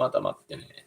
また待ってね。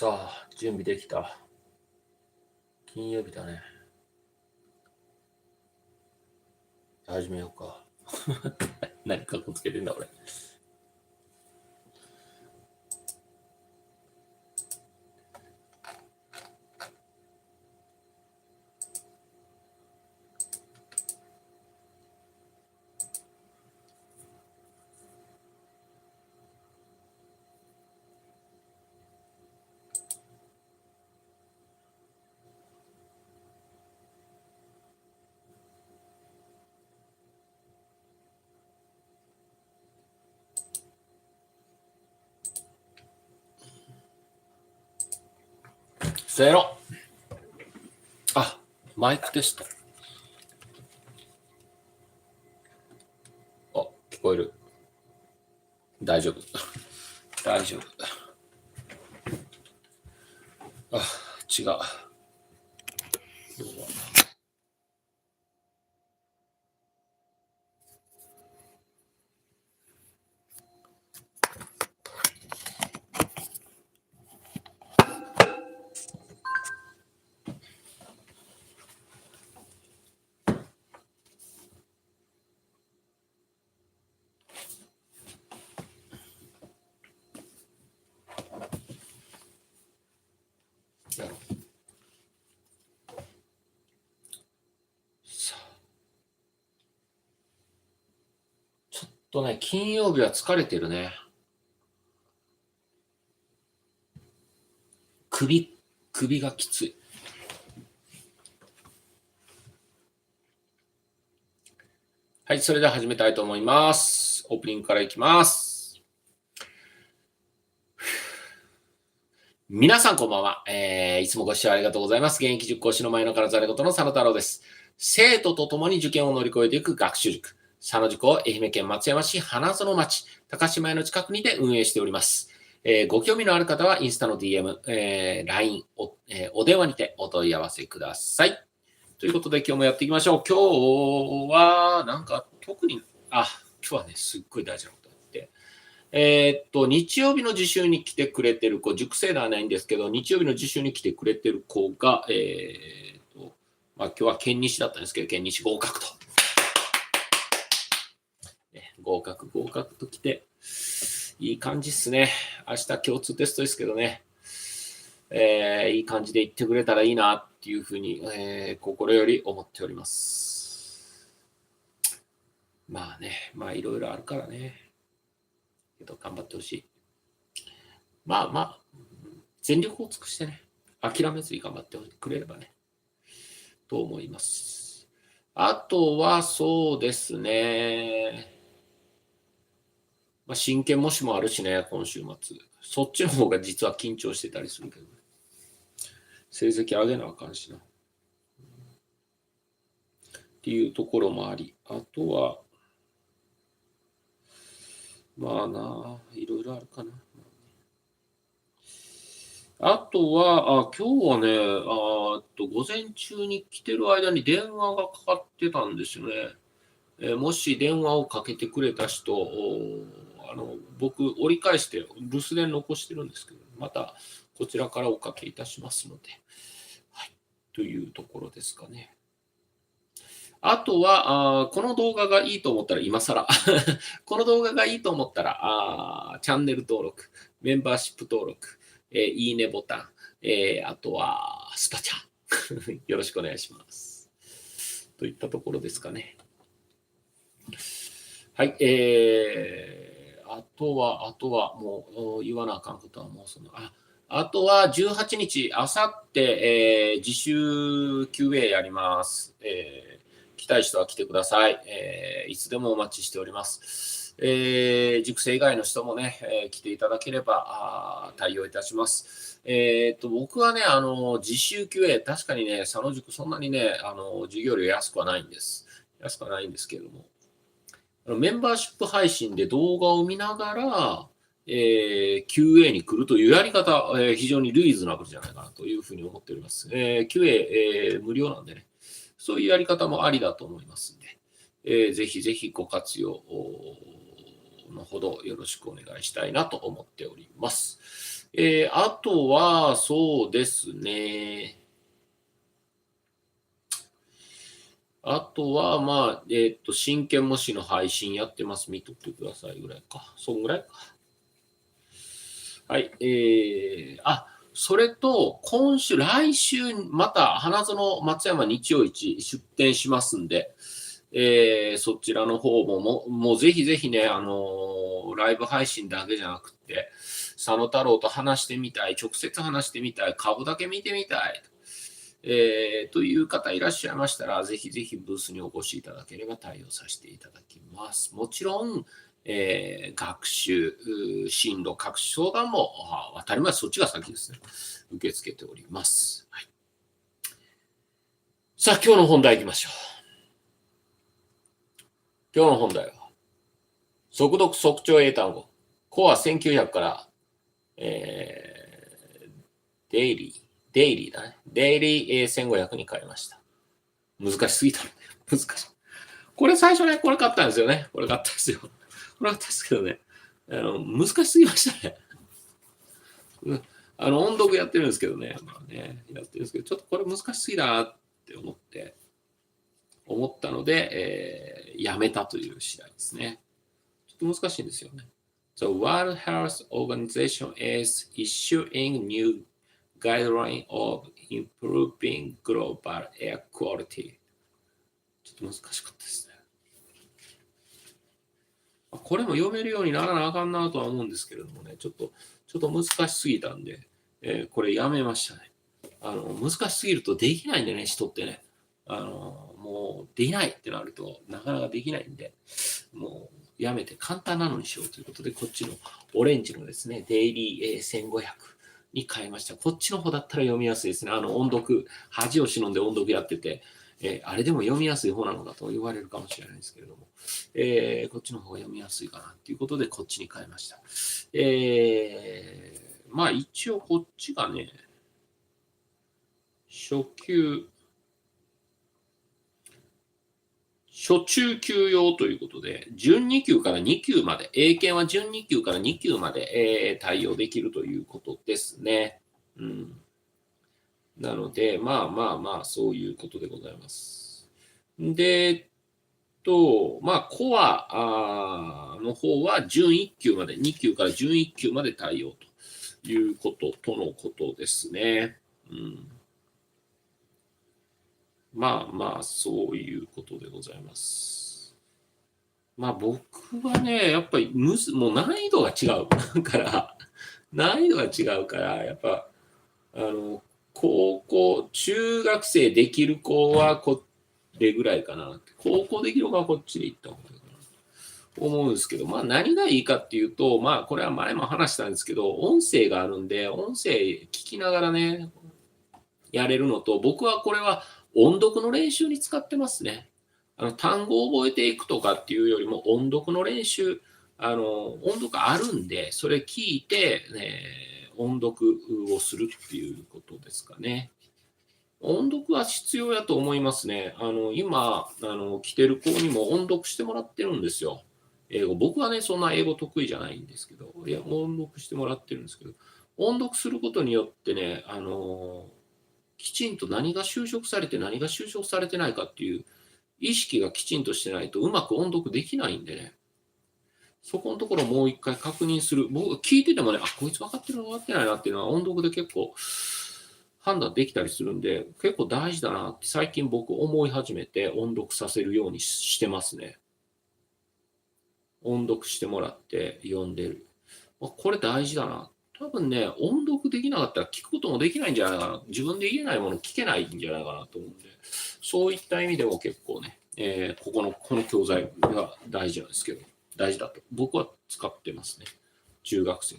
さあ、準備できた。金曜日だね。始めようか。何かっこつけてんだ俺。ゼロ。あ、マイクテスト。あ、聞こえる。大丈夫。大丈夫。あ、違う。金曜日は疲れてるね。首がきつい。はい、それでは始めたいと思います。オープニングからいきます。皆さんこんばんは。いつもご視聴ありがとうございます。現役塾講師の真夜中の戯言の佐野太郎です。生徒と共に受験を乗り越えていく学習塾。佐野塾を愛媛県松山市花園町、高島屋の近くにて運営しております。ご興味のある方はインスタの DM、LINE、お電話にてお問い合わせください。ということで今日もやっていきましょう。今日はなんか特に、今日はね、すっごい大事なことがあって、日曜日の自習に来てくれてる子、塾生ではないんですけど、日曜日の自習に来てくれてる子が、今日は県西だったんですけど、県西合格と。合格ときて、いい感じっすね。明日共通テストですけどね、いい感じで言ってくれたらいいなっていうふうに、心より思っております。まあね、いろいろあるからね。けど頑張ってほしい。全力を尽くしてね、諦めずに頑張ってくれればね、と思います。あとはそうですね。真剣模試もあるしね、今週末。そっちの方が実は緊張してたりするけど、ね、成績上げなあかんしな。っていうところもあり、あとは、いろいろあるかな。あとは、今日はね、午前中に来てる間に電話がかかってたんですよね。もし電話をかけてくれた人、僕、折り返して留守電残してるんですけど、またこちらからおかけいたしますので、はい、というところですかね。あとは、この動画がいいと思ったら、今更、この動画がいいと思ったら、チャンネル登録、メンバーシップ登録、いいねボタン、あとはスパチャよろしくお願いします。といったところですかね。はい、あとはもう言わなあかんことはもうあとは18日、あさって、自習 QA やります。来たい人は来てください。いつでもお待ちしております。塾生以外の人もね、来ていただければ対応いたします。僕はね、自習 QA、確かにね、佐野塾そんなにね、授業料安くはないんです。安くはないんですけれども、メンバーシップ配信で動画を見ながら、QA に来るというやり方、非常にリーズナブルじゃないかなというふうに思っております。QA、無料なんでね、そういうやり方もありだと思いますので、ぜひぜひご活用のほどよろしくお願いしたいなと思っております。あとは、そうですね。あとは、まあ、真剣模試の配信やってます。見とってくださいぐらいか。そんぐらいか。はい。それと、来週、また、花園松山日曜市出店しますんで、そちらの方もうぜひぜひね、ライブ配信だけじゃなくて、佐野太郎と話してみたい、直接話してみたい、株だけ見てみたい、という方いらっしゃいましたら、ぜひぜひブースにお越しいただければ対応させていただきます。もちろん、学習、進路、各種相談も、当たり前、そっちが先ですね。受け付けております。はい、さあ、今日の本題行きましょう。今日の本題は、速読速聴英単語。コア1900から、デイリーだね。デイリー1500に変えました。難しすぎたね。難しい。これ最初ね、これ買ったんですよね。これ買ったんですよ。これ買ったんですけどね、難しすぎましたね。音読やってるんですけどね。まあね、やってるんですけど、ちょっとこれ難しすぎだなって思ったので、やめたという次第ですね。ちょっと難しいんですよね。The World Health Organization is issuing new guideline of improving global air quality. ちょっと難しかったですね。これも読めるようにならなあかんなとは思うんですけれどもね、ちょっと難しすぎたんで、これやめましたね。難しすぎるとできないんでね、人ってね。もうできないってなるとなかなかできないんで、もうやめて簡単なのにしようということで、こっちのオレンジのですね、デイリー1500に変えました。こっちの方だったら読みやすいですね。音読、恥を忍んで音読やってて、あれでも読みやすい方なのかと言われるかもしれないですけれども、こっちの方が読みやすいかなということで、こっちに変えました。まあ一応こっちがね、初中級用ということで、準2級から2級まで、英検は準2級から2級まで、対応できるということですね。なので、まあ、そういうことでございます。で、まあ、コアの方は準1級まで、2級から準1級まで対応ということとのことですね。まあ、そういうことでございます。まあ、僕はね、やっぱりもう難易度が違うから、やっぱ、中学生できる子はこれぐらいかな。高校できる子はこっちで行った方がいいかなと思うんですけど、まあ何がいいかっていうと、まあこれは前も話したんですけど、音声があるんで、音声聞きながらね、やれるのと、僕はこれは音読の練習に使ってますね。単語を覚えていくとかっていうよりも音読の練習、音読あるんで、それ聞いて、音読をするっていうことですかね。音読は必要やと思いますね。今、来てる子にも音読してもらってるんですよ。英語。僕はね、そんな英語得意じゃないんですけど、いや、音読してもらってるんですけど、音読することによってね、きちんと何が修飾されて何が修飾されてないかっていう意識がきちんとしてないとうまく音読できないんでね。そこのところをもう一回確認する。僕聞いててもね、こいつ分かってる分かってないなっていうのは音読で結構判断できたりするんで、結構大事だなって最近僕思い始めて音読させるようにしてますね。音読してもらって読んでる。これ大事だな。多分ね、音読できなかったら聞くこともできないんじゃないかな。自分で言えないもの聞けないんじゃないかなと思うんで、そういった意味でも結構ね、この教材が大事なんですけど、大事だと。僕は使ってますね。中学生。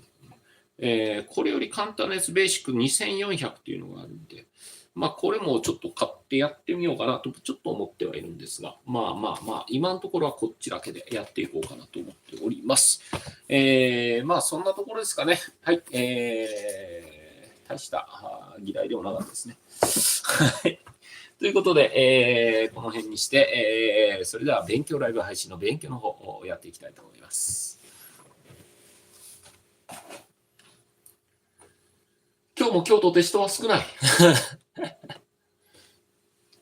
これより簡単なやつ、ベーシック2400っていうのがあるんで、まあ、これもちょっと買ってやってみようかなとちょっと思ってはいるんですが、まあ、今のところはこっちだけでやっていこうかなと思っております。まあ、そんなところですかね。はい。大した議題でもなかったですね。はい。ということで、この辺にして、それでは勉強ライブ配信の勉強の方をやっていきたいと思います。も今日とて人は少ない。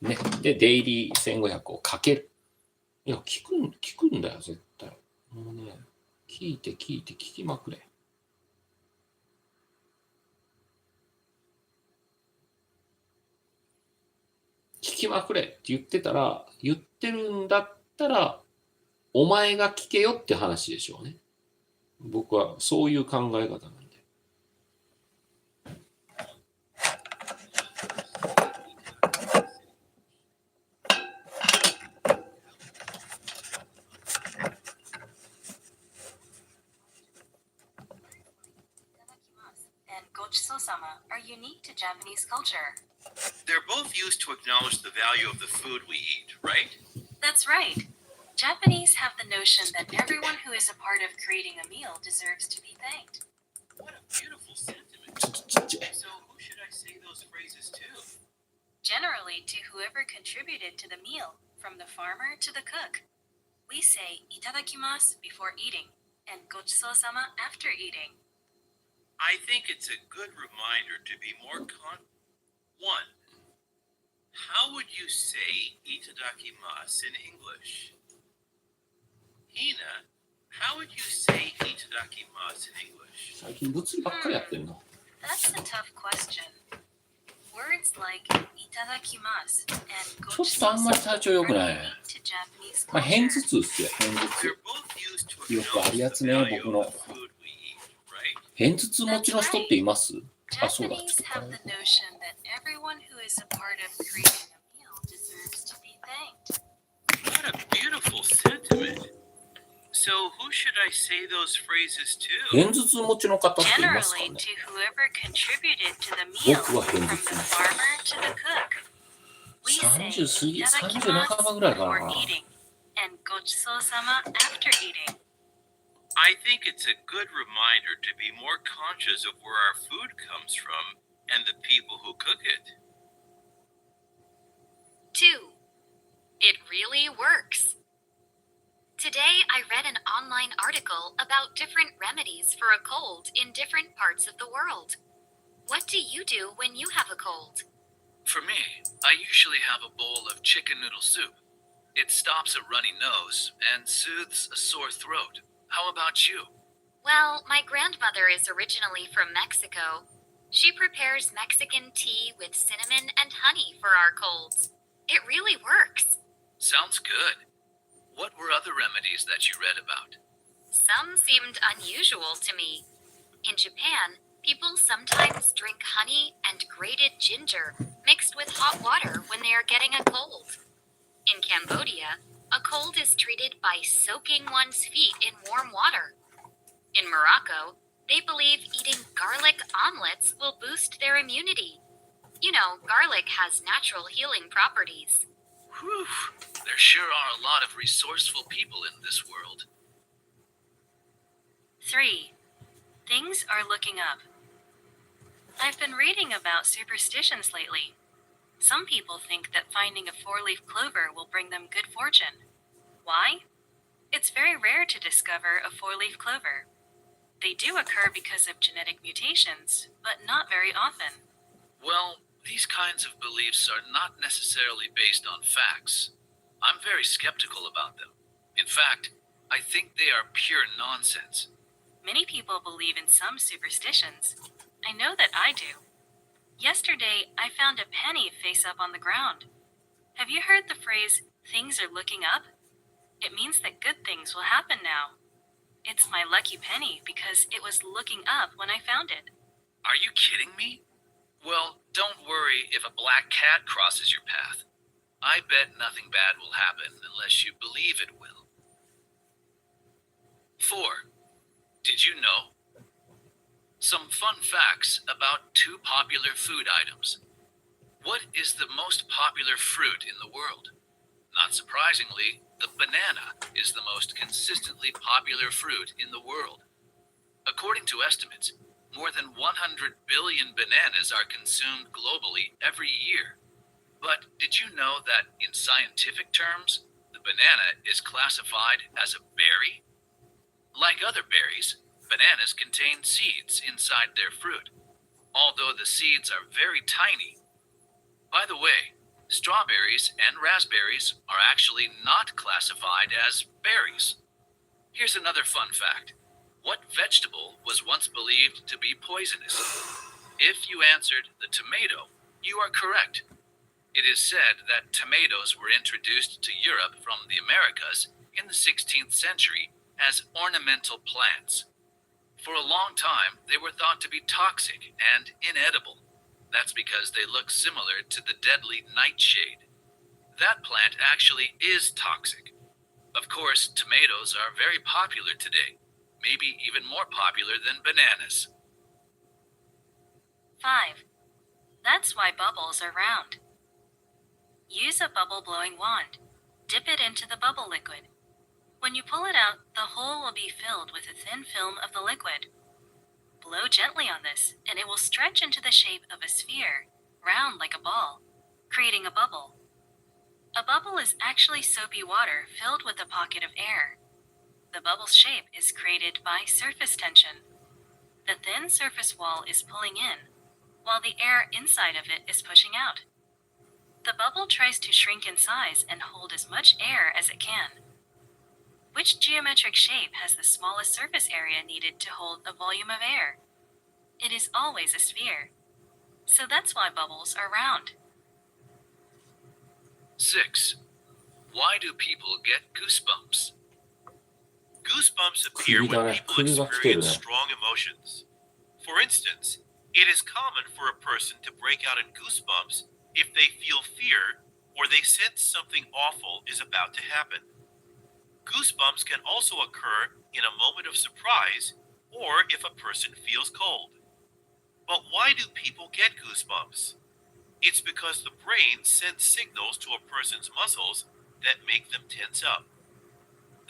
ね。で、デイリー1500をかける。いや、聞くんだよ、絶対。もうね、聞いて聞きまくれ。聞きまくれって言ってたら、言ってるんだったら、お前が聞けよって話でしょうね。僕はそういう考え方なんで。Gochusou-sama are unique to Japanese culture. They're both used to acknowledge the value of the food we eat, right? That's right. Japanese have the notion that everyone who is a part of creating a meal deserves to be thanked. What a beautiful sentiment. So who should I say those phrases to? Generally, to whoever contributed to the meal, from the farmer to the cook. We say itadakimasu before eating and gochusou-sama after eating. I think it's a good reminder to be more One, how would you say itadakimasu in English? Hina, how would you say itadakimasu in English? 最近物理ばっかりやってんな。That's a tough question. Words like itadakimasu and ちょっとあんまり体調良く gochusou-sama ない。 are unique to Japanese まあ、偏 culture. 頭痛っすよ、偏頭 They're 痛。 both used to よくある acknowledge や the つね、 value 僕の。 of the food we eat, right? 偏頭痛持ちの人っています？あ、そうだ。 Japanese have the notion that everyone who is a part of creating a meal deserves to be thanked. What a beautiful sentiment. So who should I say those phrases to? 偏頭痛持ちの方っていますか Generally, ね？ to whoever contributed to the meal, 僕は偏 from 頭 the 痛。 farmer to the cook. We say 30過ぎ、30 itadakimasu 半ばぐらいか before な。 eating and gochusou-sama after eating. I think it's a good reminder to be more conscious of where our food comes from and the people who cook it. 2. It really works. Today, I read an online article about different remedies for a cold in different parts of the world. What do you do when you have a cold? For me, I usually have a bowl of chicken noodle soup. It stops a runny nose and soothes a sore throat. How about you? Well, my grandmother is originally from Mexico. She prepares Mexican tea with cinnamon and honey for our colds. It really works. Sounds good. What were other remedies that you read about? Some seemed unusual to me. In Japan, people sometimes drink honey and grated ginger mixed with hot water when they are getting a cold. In Cambodia, a cold is treated by soaking one's feet in warm water. In Morocco, they believe eating garlic omelets will boost their immunity. You know, garlic has natural healing properties. Whew, there sure are a lot of resourceful people in this world. 3. Things are looking up. I've been reading about superstitions lately. Some people think that finding a four-leaf clover will bring them good fortune. Why? It's very rare to discover a four-leaf clover. They do occur because of genetic mutations, but not very often. Well, these kinds of beliefs are not necessarily based on facts. I'm very skeptical about them. In fact, I think they are pure nonsense. Many people believe in some superstitions. I know that I do. Yesterday, I found a penny face up on the ground. Have you heard the phrase, "things are looking up"? It means that good things will happen now. It's my lucky penny because it was looking up when I found it. Are you kidding me? Well, don't worry if a black cat crosses your path. I bet nothing bad will happen unless you believe it will. 4. Did you know? Some fun facts about two popular food items. What is the most popular fruit in the world? Not surprisingly, the banana is the most consistently popular fruit in the world. According to estimates, more than 100 billion bananas are consumed globally every year. But did you know that in scientific terms, the banana is classified as a berry? Like other berries, bananas contain seeds inside their fruit. although the seeds are very tiny. By the way, strawberries and raspberries are actually not classified as berries. Here's another fun fact. What vegetable was once believed to be poisonous? If you answered the tomato, you are correct. It is said that tomatoes were introduced to Europe from the Americas in the 16th century as ornamental plants. For a long time, they were thought to be toxic and inedible. That's because they look similar to the deadly nightshade. That plant actually is toxic. Of course, tomatoes are very popular today, maybe even more popular than bananas. 5. That's why bubbles are round. Use a bubble blowing wand. Dip it into the bubble liquid. When you pull it out, the hole will be filled with a thin film of the liquid. Blow gently on this, and it will stretch into the shape of a sphere, round like a ball, creating a bubble. A bubble is actually soapy water filled with a pocket of air. The bubble's shape is created by surface tension. The thin surface wall is pulling in, while the air inside of it is pushing out. The bubble tries to shrink in size and hold as much air as it can. Which geometric shape has the smallest surface area needed to hold a volume of air? It is always a sphere. So that's why bubbles are round. 6. Why do people get goosebumps? Goosebumps appear when people experience strong emotions. For instance, it is common for a person to break out in goosebumps if they feel fear or they sense something awful is about to happen. Goosebumps can also occur in a moment of surprise or if a person feels cold. But why do people get goosebumps? It's because the brain sends signals to a person's muscles that make them tense up.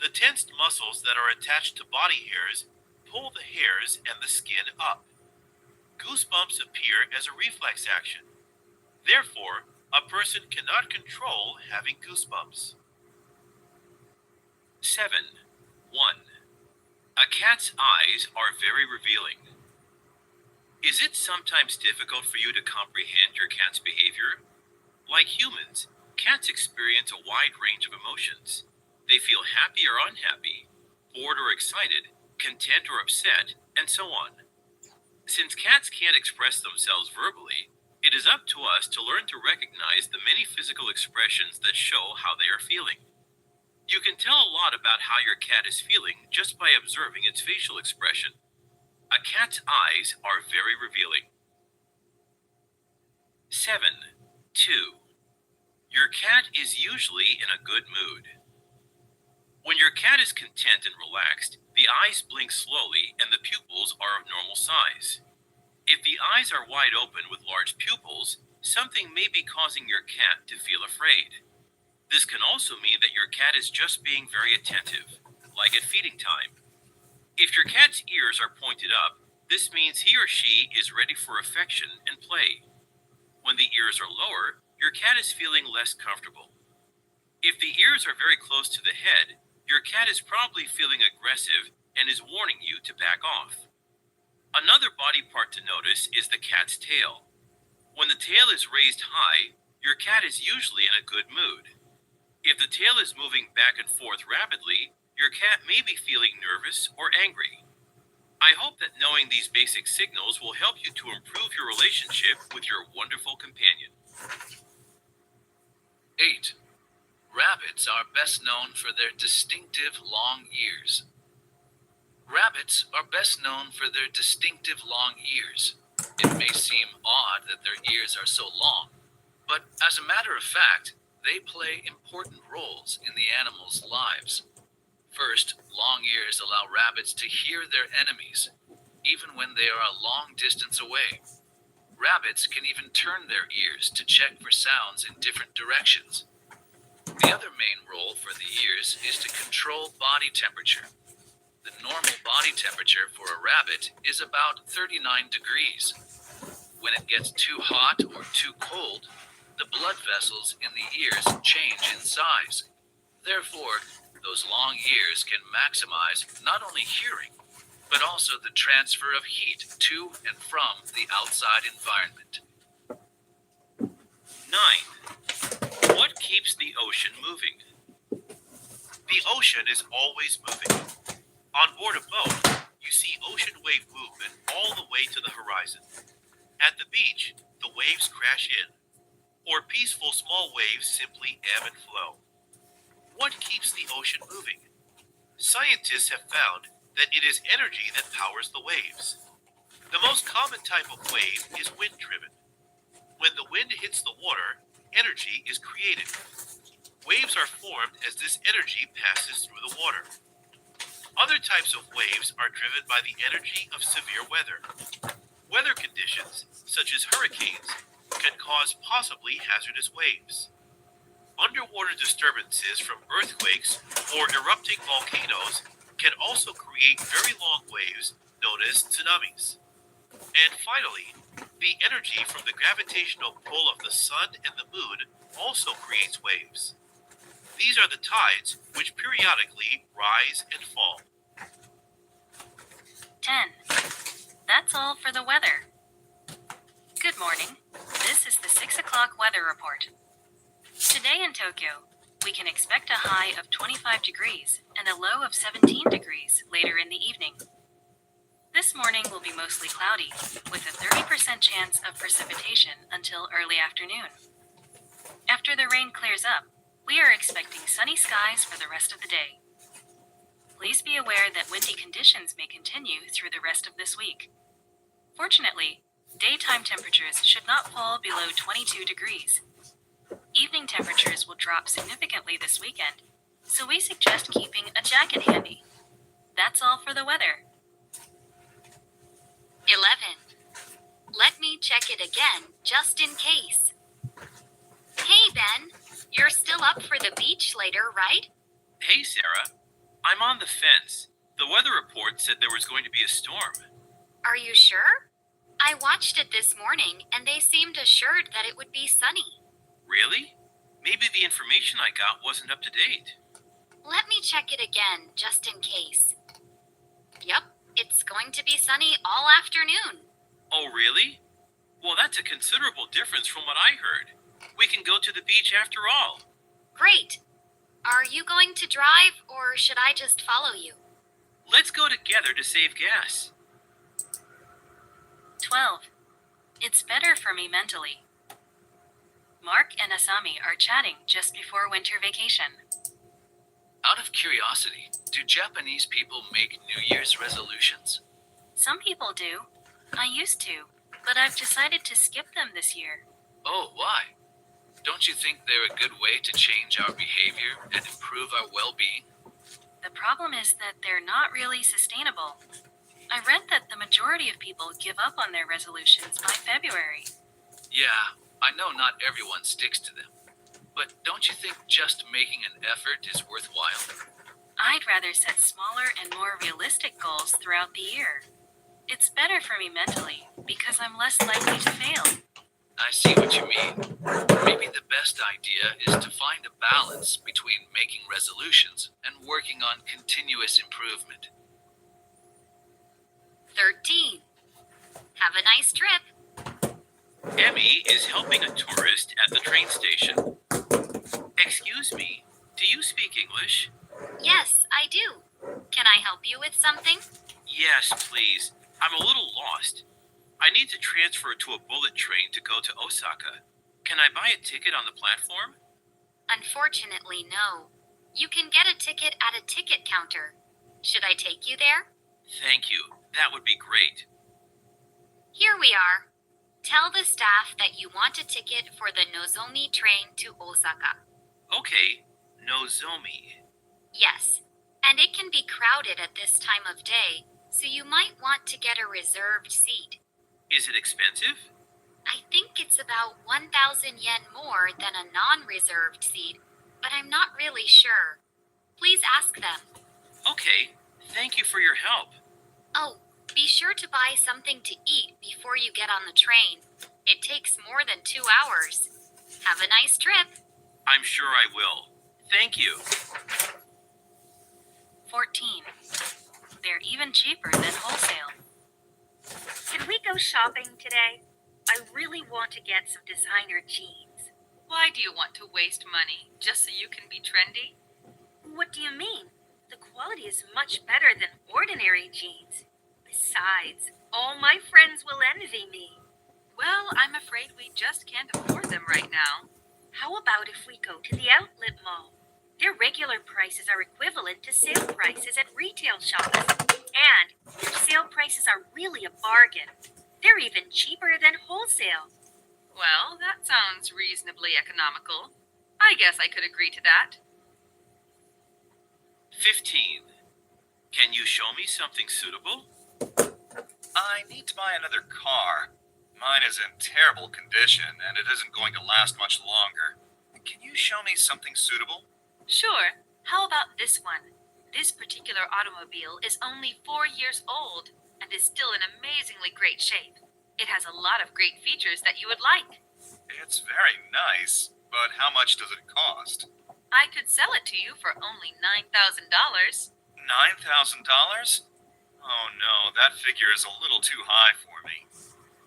The tensed muscles that are attached to body hairs pull the hairs and the skin up. Goosebumps appear as a reflex action. Therefore, a person cannot control having goosebumps. 7. 1. A cat's eyes are very revealing. Is it sometimes difficult for you to comprehend your cat's behavior? Like humans, cats experience a wide range of emotions. They feel happy or unhappy, bored or excited, content or upset, and so on. Since cats can't express themselves verbally, it is up to us to learn to recognize the many physical expressions that show how they are feeling. You can tell a lot about how your cat is feeling just by observing its facial expression. A cat's eyes are very revealing. 7. 2. Your cat is usually in a good mood. When your cat is content and relaxed, the eyes blink slowly and the pupils are of normal size. If the eyes are wide open with large pupils, something may be causing your cat to feel afraid. This can also mean that your cat is just being very attentive, like at feeding time. If your cat's ears are pointed up, this means he or she is ready for affection and play. When the ears are lower, your cat is feeling less comfortable. If the ears are very close to the head, your cat is probably feeling aggressive and is warning you to back off. Another body part to notice is the cat's tail. When the tail is raised high, your cat is usually in a good mood. If the tail is moving back and forth rapidly, your cat may be feeling nervous or angry. I hope that knowing these basic signals will help you to improve your relationship with your wonderful companion. 8. Rabbits are best known for their distinctive long ears. Rabbits are best known for their distinctive long ears. It may seem odd that their ears are so long, but as a matter of fact, they play important roles in the animals' lives. First, long ears allow rabbits to hear their enemies, even when they are a long distance away. Rabbits can even turn their ears to check for sounds in different directions. The other main role for the ears is to control body temperature. The normal body temperature for a rabbit is about 39 degrees. When it gets too hot or too cold, the blood vessels in the ears change in size. Therefore, those long ears can maximize not only hearing, but also the transfer of heat to and from the outside environment. 9. What keeps the ocean moving? The ocean is always moving. On board a boat, you see ocean wave movement all the way to the horizon. At the beach, the waves crash in, or peaceful small waves simply ebb and flow. What keeps the ocean moving? Scientists have found that it is energy that powers the waves. The most common type of wave is wind-driven. When the wind hits the water, energy is created. Waves are formed as this energy passes through the water. Other types of waves are driven by the energy of severe weather. Weather conditions, such as hurricanes, can cause possibly hazardous waves. Underwater disturbances from earthquakes or erupting volcanoes can also create very long waves known as tsunamis. And finally, the energy from the gravitational pull of the sun and the moon also creates waves. These are the tides which periodically rise and fall. 10. That's all for the weather. Good morning. This is the 6 o'clock weather report. Today in Tokyo, we can expect a high of 25 degrees and a low of 17 degrees later in the evening. This morning will be mostly cloudy, with a 30% chance of precipitation until early afternoon. After the rain clears up, we are expecting sunny skies for the rest of the day. Please be aware that windy conditions may continue through the rest of this week. Fortunately, daytime temperatures should not fall below 22 degrees. Evening temperatures will drop significantly this weekend, so we suggest keeping a jacket handy. That's all for the weather. 11. Let me check it again, just in case. Hey, Ben. You're still up for the beach later, right? Hey, Sarah. I'm on the fence. The weather report said there was going to be a storm. Are you sure? I watched it this morning, and they seemed assured that it would be sunny. Really? Maybe the information I got wasn't up to date. Let me check it again, just in case. Yep, it's going to be sunny all afternoon. Oh, really? Well, that's a considerable difference from what I heard. We can go to the beach after all. Great. Are you going to drive, or should I just follow you? Let's go together to save gas. 12. It's better for me mentally. Mark and Asami are chatting just before winter vacation. Out of curiosity, do Japanese people make New Year's resolutions? Some people do. I used to, but I've decided to skip them this year. Oh, why? Don't you think they're a good way to change our behavior and improve our well-being? The problem is that they're not really sustainable. I read that the majority of people give up on their resolutions by February. Yeah, I know not everyone sticks to them. But don't you think just making an effort is worthwhile? I'd rather set smaller and more realistic goals throughout the year. It's better for me mentally because I'm less likely to fail. I see what you mean. Maybe the best idea is to find a balance between making resolutions and working on continuous improvement. 13. Have a nice trip. Emmy is helping a tourist at the train station. Excuse me, do you speak English? Yes, I do. Can I help you with something? Yes, please. I'm a little lost. I need to transfer to a bullet train to go to Osaka. Can I buy a ticket on the platform? Unfortunately, no. You can get a ticket at a ticket counter. Should I take you there? Thank you. That would be great. Here we are. Tell the staff that you want a ticket for the Nozomi train to Osaka. Okay, Nozomi. Yes, and it can be crowded at this time of day, so you might want to get a reserved seat. Is it expensive? I think it's about 1,000 yen more than a non-reserved seat, but I'm not really sure. Please ask them. Okay, thank you for your help. Oh, be sure to buy something to eat before you get on the train. It takes more than 2 hours. Have a nice trip. I'm sure I will. Thank you. 14. They're even cheaper than wholesale. Can we go shopping today? I really want to get some designer jeans. Why do you want to waste money just so you can be trendy? What do you mean? The quality is much better than ordinary jeans. Besides, all my friends will envy me. Well, I'm afraid we just can't afford them right now. How about if we go to the outlet mall? Their regular prices are equivalent to sale prices at retail shops. And their sale prices are really a bargain. They're even cheaper than wholesale. Well, that sounds reasonably economical. I guess I could agree to that. 15. Can you show me something suitable? I need to buy another car. Mine is in terrible condition and it isn't going to last much longer. Can you show me something suitable? Sure. How about this one? This particular automobile is only 4 years old and is still in amazingly great shape. It has a lot of great features that you would like. It's very nice, but how much does it cost? I could sell it to you for only $9,000. $9,000? Oh no, that figure is a little too high for me.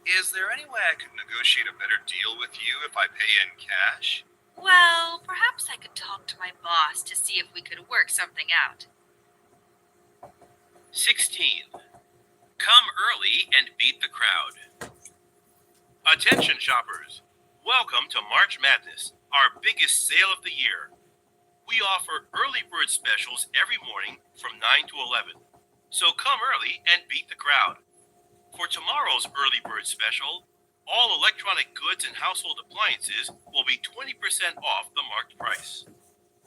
Is there any way I could negotiate a better deal with you if I pay in cash? Well, perhaps I could talk to my boss to see if we could work something out. 16. Come early and beat the crowd. Attention shoppers! Welcome to March Madness, our biggest sale of the year. We offer early bird specials every morning from 9 to 11. So come early and beat the crowd. For tomorrow's early bird special, all electronic goods and household appliances will be 20% off the marked price.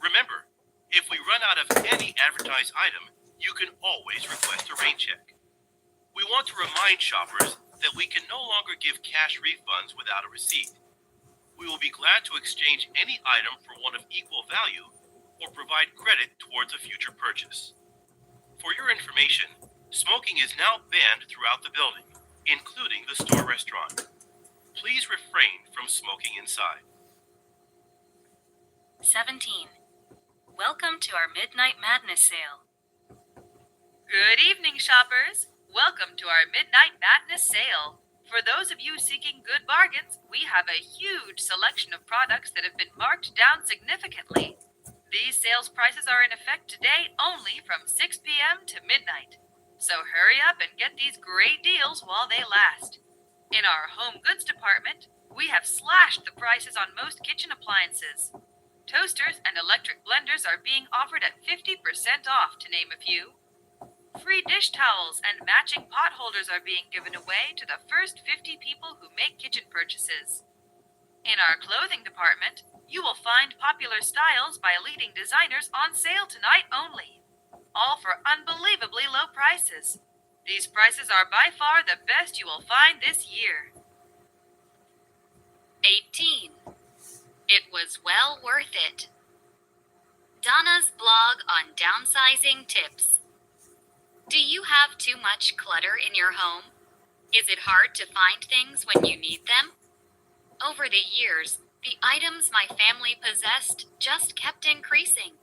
Remember, if we run out of any advertised item, you can always request a rain check. We want to remind shoppers that we can no longer give cash refunds without a receipt. We will be glad to exchange any item for one of equal value or provide credit towards a future purchase. For your information, smoking is now banned throughout the building, including the store restaurant. Please refrain from smoking inside. 17. Welcome to our Midnight Madness sale. Good evening, shoppers. Welcome to our Midnight Madness sale. For those of you seeking good bargains, we have a huge selection of products that have been marked down significantly. These sales prices are in effect today only from 6 p.m. to midnight. So hurry up and get these great deals while they last. In our home goods department, we have slashed the prices on most kitchen appliances. Toasters and electric blenders are being offered at 50% off, to name a few. Free dish towels and matching pot holders are being given away to the first 50 people who make kitchen purchases. In our clothing department, you will find popular styles by leading designers on sale tonight only. All for unbelievably low prices. These prices are by far the best you will find this year. 18. It was well worth it. Donna's blog on downsizing tips. Do you have too much clutter in your home? Is it hard to find things when you need them? Over the years, the items my family possessed just kept increasing.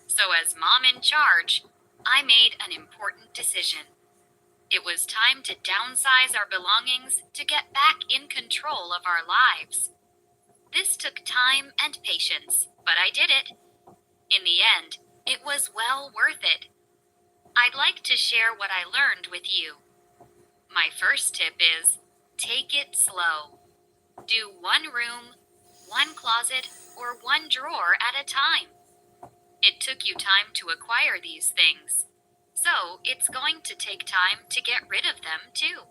So as mom in charge, I made an important decision. It was time to downsize our belongings to get back in control of our lives. This took time and patience, but I did it. In the end, it was well worth it. I'd like to share what I learned with you. My first tip is, take it slow. Do one room, one closet, or one drawer at a time. It took you time to acquire these things, so it's going to take time to get rid of them too.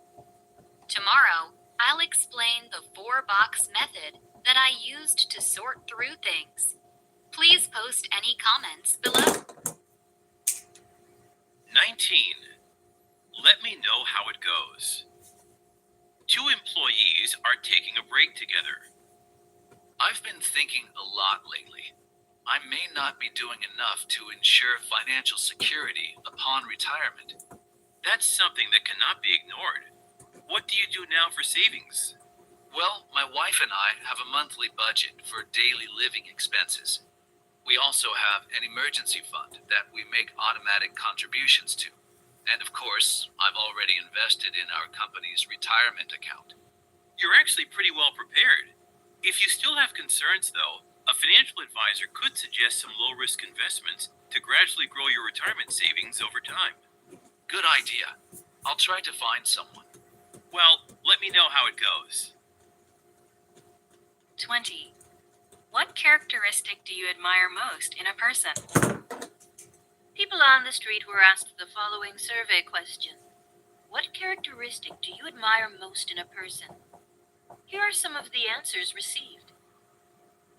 Tomorrow, I'll explain the 4-box method that I used to sort through things. Please post any comments below. 19. Let me know how it goes. 2 employees are taking a break together. I've been thinking a lot lately. I may not be doing enough to ensure financial security upon retirement. That's something that cannot be ignored. What do you do now for savings? Well, my wife and I have a monthly budget for daily living expenses. We also have an emergency fund that we make automatic contributions to. And of course, I've already invested in our company's retirement account. You're actually pretty well prepared. If you still have concerns, though, a financial advisor could suggest some low-risk investments to gradually grow your retirement savings over time. Good idea. I'll try to find someone. Well, let me know how it goes. 20. What characteristic do you admire most in a person? People on the street were asked the following survey question. What characteristic do you admire most in a person? Here are some of the answers received.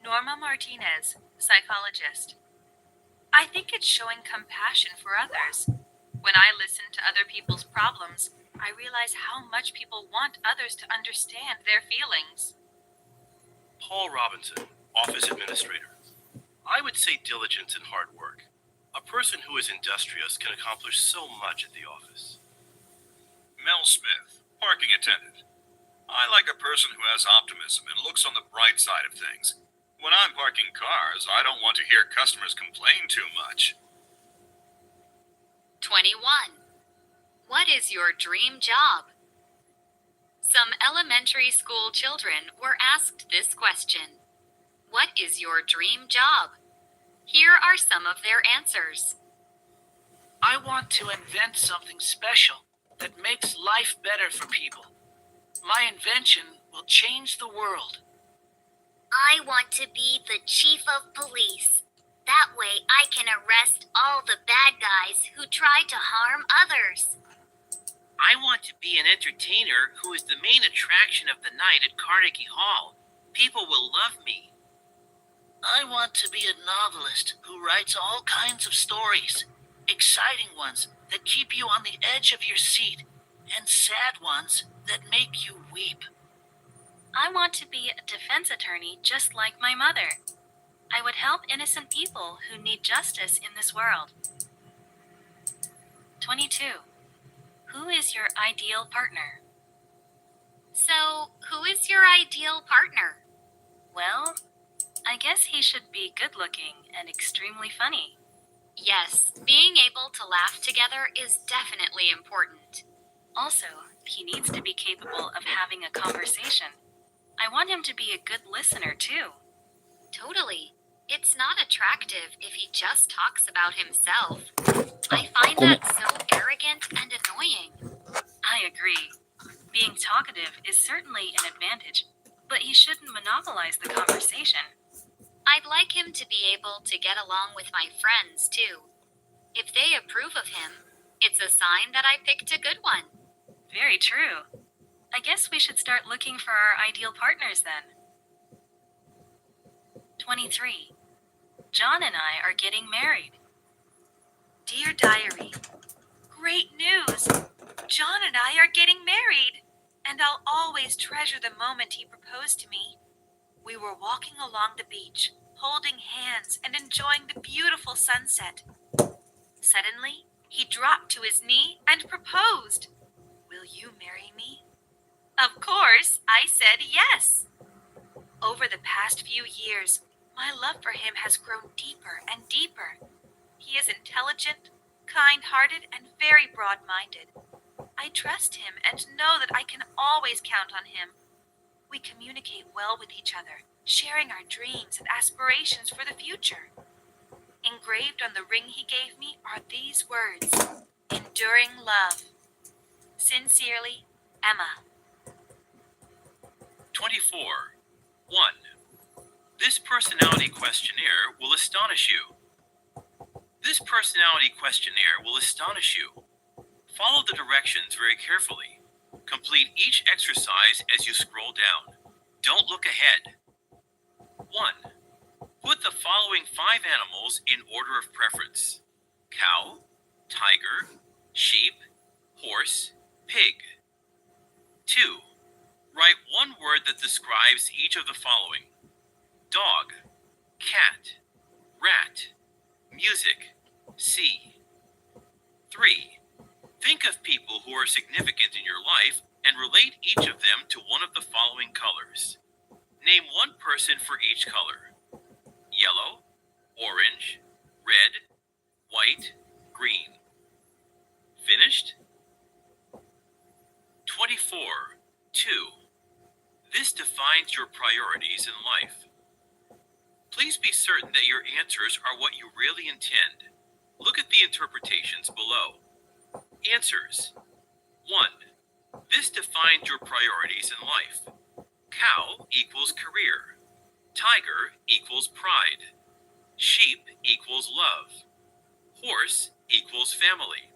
Norma Martinez, psychologist. I think it's showing compassion for others. When I listen to other people's problems, I realize how much people want others to understand their feelings. Paul Robinson, office administrator. I would say diligence and hard work. A person who is industrious can accomplish so much at the office. Mel Smith, parking attendant. I like a person who has optimism and looks on the bright side of things. When I'm parking cars, I don't want to hear customers complain too much. 21. What is your dream job? Some elementary school children were asked this question. What is your dream job? Here are some of their answers. I want to invent something special that makes life better for people. My invention will change the world. I want to be the chief of police. That way I can arrest all the bad guys who try to harm others. I want to be an entertainer who is the main attraction of the night at Carnegie Hall. People will love me. I want to be a novelist who writes all kinds of stories. Exciting ones that keep you on the edge of your seat, and sad ones that make you weep. I want to be a defense attorney just like my mother. I would help innocent people who need justice in this world. 22. Who is your ideal partner? So, who is your ideal partner? Well, I guess he should be good-looking and extremely funny. Yes, being able to laugh together is definitely important. Also, he needs to be capable of having a conversation. I want him to be a good listener, too. Totally. It's not attractive if he just talks about himself. I find that so arrogant and annoying. I agree. Being talkative is certainly an advantage, but he shouldn't monopolize the conversation. I'd like him to be able to get along with my friends, too. If they approve of him, it's a sign that I picked a good one. Very true. I guess we should start looking for our ideal partners then. 23. John and I are getting married. Dear Diary, great news! John and I are getting married, and I'll always treasure the moment he proposed to me. We were walking along the beach, holding hands and enjoying the beautiful sunset. Suddenly, he dropped to his knee and proposed. Will you marry me? Of course, I said yes. Over the past few years, my love for him has grown deeper and deeper. He is intelligent, kind-hearted, and very broad-minded. I trust him and know that I can always count on him. We communicate well with each other, sharing our dreams and aspirations for the future. Engraved on the ring he gave me are these words: enduring love. Sincerely, Emma. 24. 1. This personality questionnaire will astonish you. This personality questionnaire will astonish you. Follow the directions very carefully. Complete each exercise as you scroll down. Don't look ahead. 1. Put the following 5 animals in order of preference: cow, tiger, sheep, horse, pig. 2. Write one word that describes each of the following: dog, cat, rat, music, sea. 3. Think of people who are significant in your life and relate each of them to one of the following colors. Name one person for each color: yellow, orange, red, white, green. Finished? 24. 2. This defines your priorities in life. Please be certain that your answers are what you really intend. Look at the interpretations below. Answers. 1. This defines your priorities in life. Cow equals career. Tiger equals pride. Sheep equals love. Horse equals family.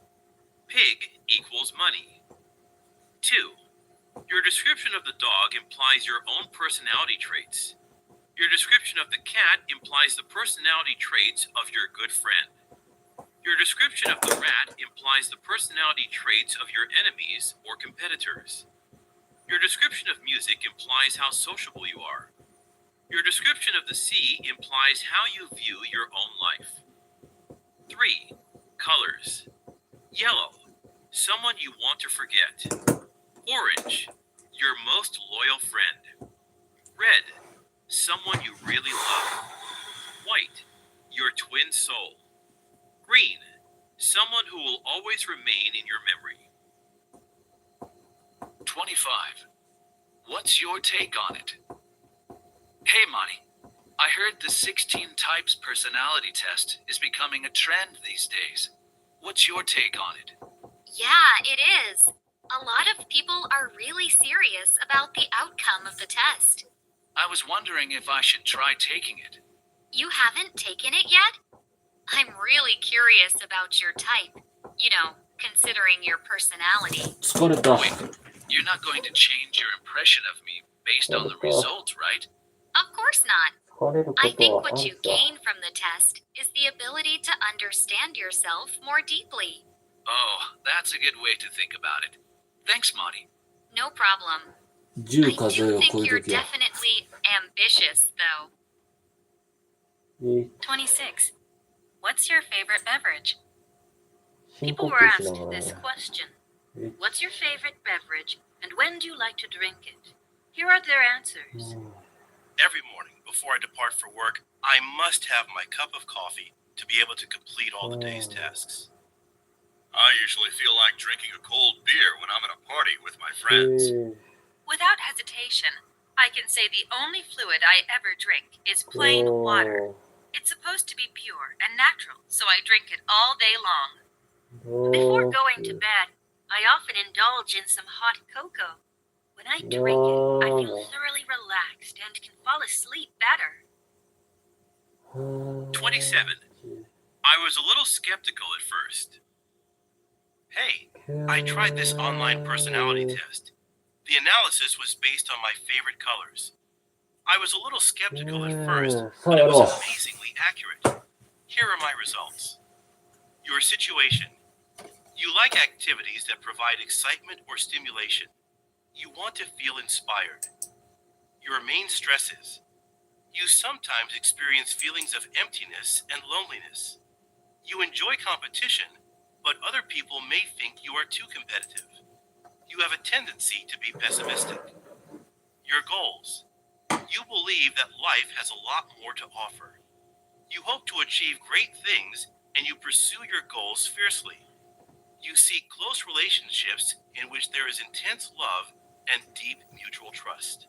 Pig equals money. 2. Your description of the dog implies your own personality traits. Your description of the cat implies the personality traits of your good friend. Your description of the rat implies the personality traits of your enemies or competitors. Your description of music implies how sociable you are. Your description of the sea implies how you view your own life. 3. Colors. Yellow, someone you want to forget. Orange, your most loyal friend. Red, someone you really love. White, your twin soul. Green, someone who will always remain in your memory. 25. What's your take on it? Hey, Monty. I heard the 16 types personality test is becoming a trend these days. What's your take on it? Yeah, it is. A lot of people are really serious about the outcome of the test. I was wondering if I should try taking it. You haven't taken it yet? I'm really curious about your type. You know, considering your personality. 疲れた。 Wait, you're not going to change your impression of me based on the results, right? Of course not. 疲れるこ I と think は what あ you るさ。 gain from the test is the ability to understand yourself more deeply. Oh, that's a good way to think about it. Thanks, Monty. No problem. 10 I 数え do を think 超え you're ときは。 definitely ambitious, though. 26. What's your favorite beverage? 深 People 呼 were 吸しな asked がら this ね。 question. え What's your favorite beverage and when do you like to drink it? Here are their answers. Every morning, before I depart for work, I must have my cup of coffee to be able to complete all the day's tasks. I usually feel like drinking a cold beer when I'm at a party with my へ friends. え Without hesitation, I can say the only fluid I ever drink is plain water. It's supposed to be pure and natural, so I drink it all day long. Before going to bed, I often indulge in some hot cocoa. When I drink it, I feel thoroughly relaxed and can fall asleep better. 27. I was a little skeptical at first. Hey, I tried this online personality test. The analysis was based on my favorite colors. I was a little skeptical at first, but it was amazingly accurate. Here are my results. Your situation. You like activities that provide excitement or stimulation. You want to feel inspired. Your main stresses. You sometimes experience feelings of emptiness and loneliness. You enjoy competition, but other people may think you are too competitive. You have a tendency to be pessimistic. Your goals. You believe that life has a lot more to offer. You hope to achieve great things and you pursue your goals fiercely. You seek close relationships in which there is intense love and deep mutual trust.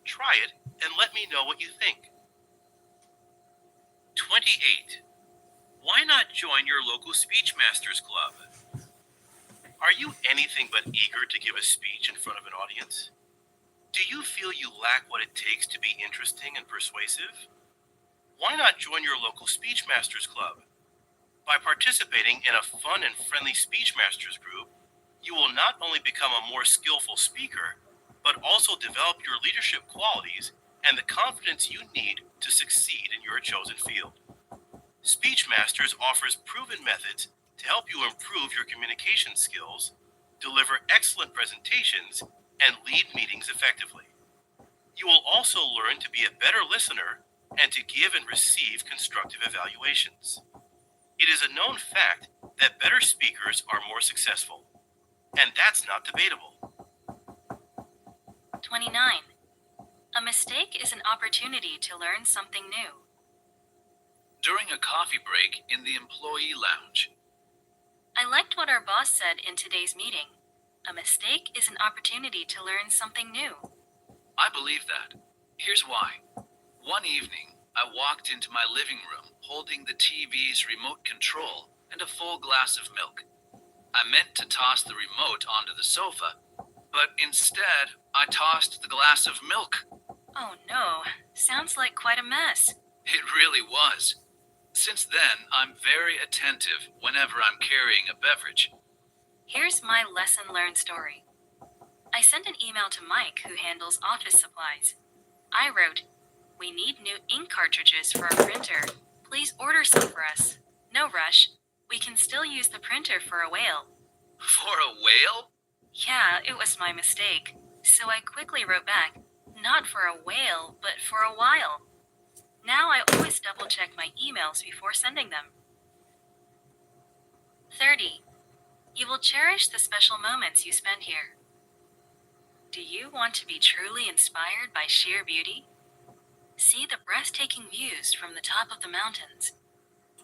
Try it and let me know what you think. 28. Why not join your local Speech Masters Club? Are you anything but eager to give a speech in front of an audience? Do you feel you lack what it takes to be interesting and persuasive? Why not join your local Speech Masters Club? By participating in a fun and friendly Speech Masters group, you will not only become a more skillful speaker, but also develop your leadership qualities and the confidence you need to succeed in your chosen field. Speech Masters offers proven methods to help you improve your communication skills, deliver excellent presentations, and lead meetings effectively. You will also learn to be a better listener and to give and receive constructive evaluations. It is a known fact that better speakers are more successful, and that's not debatable. 29. A mistake is an opportunity to learn something new. During a coffee break in the employee lounge. I liked what our boss said in today's meeting. A mistake is an opportunity to learn something new. I believe that. Here's why. One evening, I walked into my living room holding the TV's remote control and a full glass of milk. I meant to toss the remote onto the sofa, but instead, I tossed the glass of milk. Oh no, sounds like quite a mess. It really was. Since then, I'm very attentive whenever I'm carrying a beverage. Here's my lesson learned story. I sent an email to Mike, who handles office supplies. I wrote, "We need new ink cartridges for our printer. Please order some for us. No rush. We can still use the printer for a whale." For a whale? Yeah, it was my mistake. So I quickly wrote back, "Not for a whale, but for a while." Now I always double check my emails before sending them. 30. You will cherish the special moments you spend here. Do you want to be truly inspired by sheer beauty? See the breathtaking views from the top of the mountains.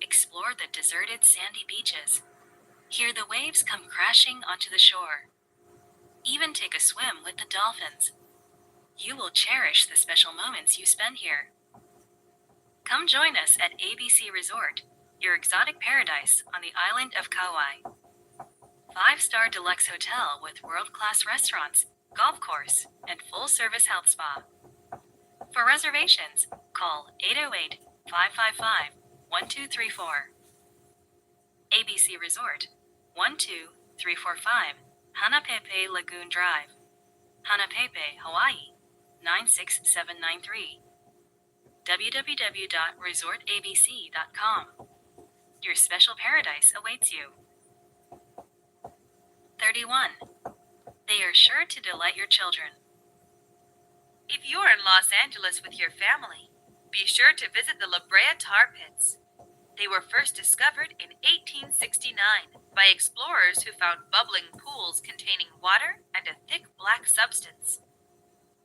Explore the deserted sandy beaches. Hear the waves come crashing onto the shore. Even take a swim with the dolphins. You will cherish the special moments you spend here. Come join us at ABC Resort, your exotic paradise on the island of Kauai. 5-star deluxe hotel with world-class restaurants, golf course, and full-service health spa. For reservations, call 808-555-1234. ABC Resort, 12345 Hanapepe Lagoon Drive, Hanapepe, Hawaii, 96793. www.resortabc.com. Your special paradise awaits you. 31. They are sure to delight your children. If you're in Los Angeles with your family, be sure to visit the La Brea Tar Pits. They were first discovered in 1869 by explorers who found bubbling pools containing water and a thick black substance.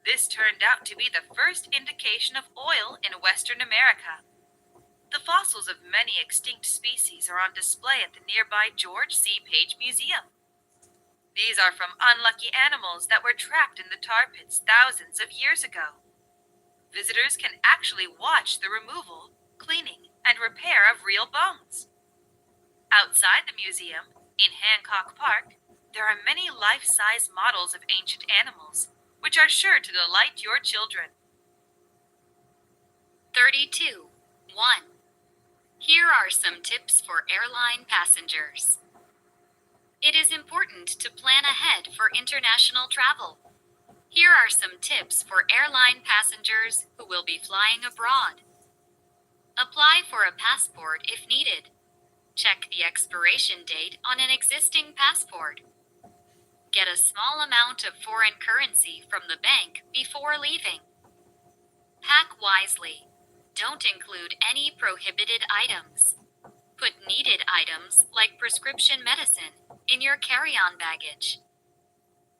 This turned out to be the first indication of oil in Western America. The fossils of many extinct species are on display at the nearby George C. Page Museum. These are from unlucky animals that were trapped in the tar pits thousands of years ago. Visitors can actually watch the removal, cleaning, and repair of real bones. Outside the museum, in Hancock Park, there are many life-size models of ancient animals, which are sure to delight your children. 32. 1. Here are some tips for airline passengers. It is important to plan ahead for international travel. Here are some tips for airline passengers who will be flying abroad. Apply for a passport if needed. Check the expiration date on an existing passport. Get a small amount of foreign currency from the bank before leaving. Pack wisely. Don't include any prohibited items. Put needed items like prescription medicine in your carry-on baggage.